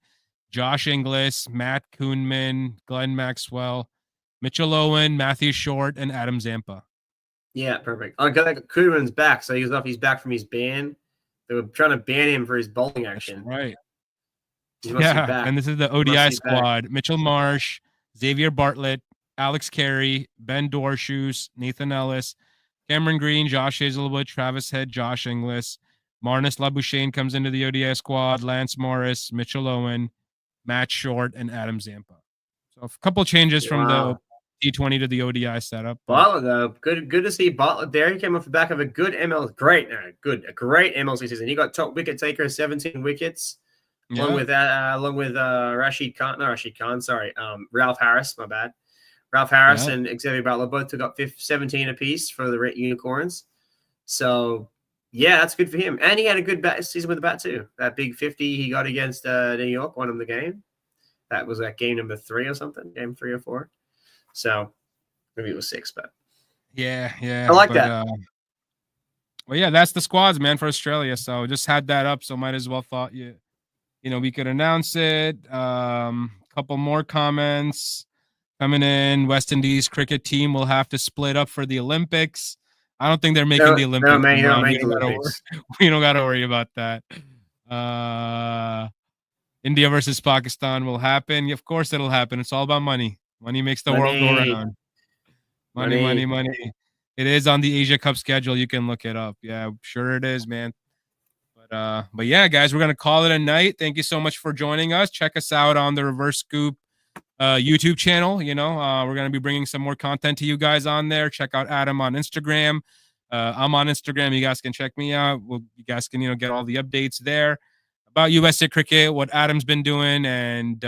Josh Inglis, Matt Kuhnman, Glenn Maxwell, Mitchell Owen, Matthew Short, and Adam Zampa. Yeah, perfect. Oh, Koeman's back, so he's back from his ban. They were trying to ban him for his bowling action. That's right. Yeah, and this is the ODI squad. Mitchell Marsh, Xavier Bartlett, Alex Carey, Ben Dwarshuis, Nathan Ellis, Cameron Green, Josh Hazelwood, Travis Head, Josh Inglis, Marnus Labuschagne comes into the ODI squad, Lance Morris, Mitchell Owen, Matt Short, and Adam Zampa. So a couple changes from the T20 to the ODI setup. Bartlett, though, good to see Bartlett there. He came off the back of a good great MLC season. He got top wicket taker, 17 wickets. Yeah. Along with Rashid Khan, sorry, Ralph Harris, my bad. Ralph Harris and Xavier Butler both took up 17 apiece for the Unicorns. So, yeah, that's good for him. And he had a good season with the bat, too. That big 50 he got against New York won him the game. That was like game number 3 or something, game 3 or 4. So, maybe it was 6, but. Yeah. I like that. Well, yeah, that's the squads, man, for Australia. So, just had that up, so might as well thought we could announce it. Couple more comments coming in. West Indies cricket team will have to split up for the Olympics. I don't think they're making the Olympics. We don't got to worry about that. India versus Pakistan will happen. Of course, it'll happen. It's all about money. Money makes the world go round. Money. It is on the Asia Cup schedule. You can look it up. Yeah, sure it is, man. But yeah, guys, we're gonna call it a night. Thank you so much for joining us. Check us out on the Reverse Scoop YouTube channel. We're gonna be bringing some more content to you guys on there. Check out Adam on Instagram. I'm on Instagram. You guys can check me out. You guys can get all the updates there about USA Cricket, what Adam's been doing, and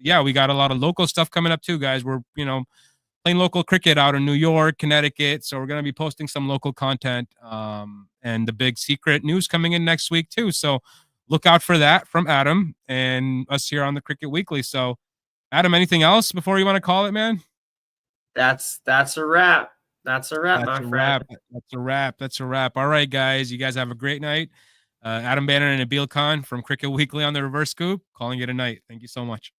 yeah, we got a lot of local stuff coming up too, guys. We're playing local cricket out in New York, Connecticut. So we're going to be posting some local content and the big secret news coming in next week too. So look out for that from Adam and us here on the Cricket Weekly. So Adam, anything else before you want to call it, man? That's a wrap. That's a wrap. That's a wrap. All right, guys. You guys have a great night. Adam Banner and Nabeel Khan from Cricket Weekly on the Reverse Scoop, calling it a night. Thank you so much.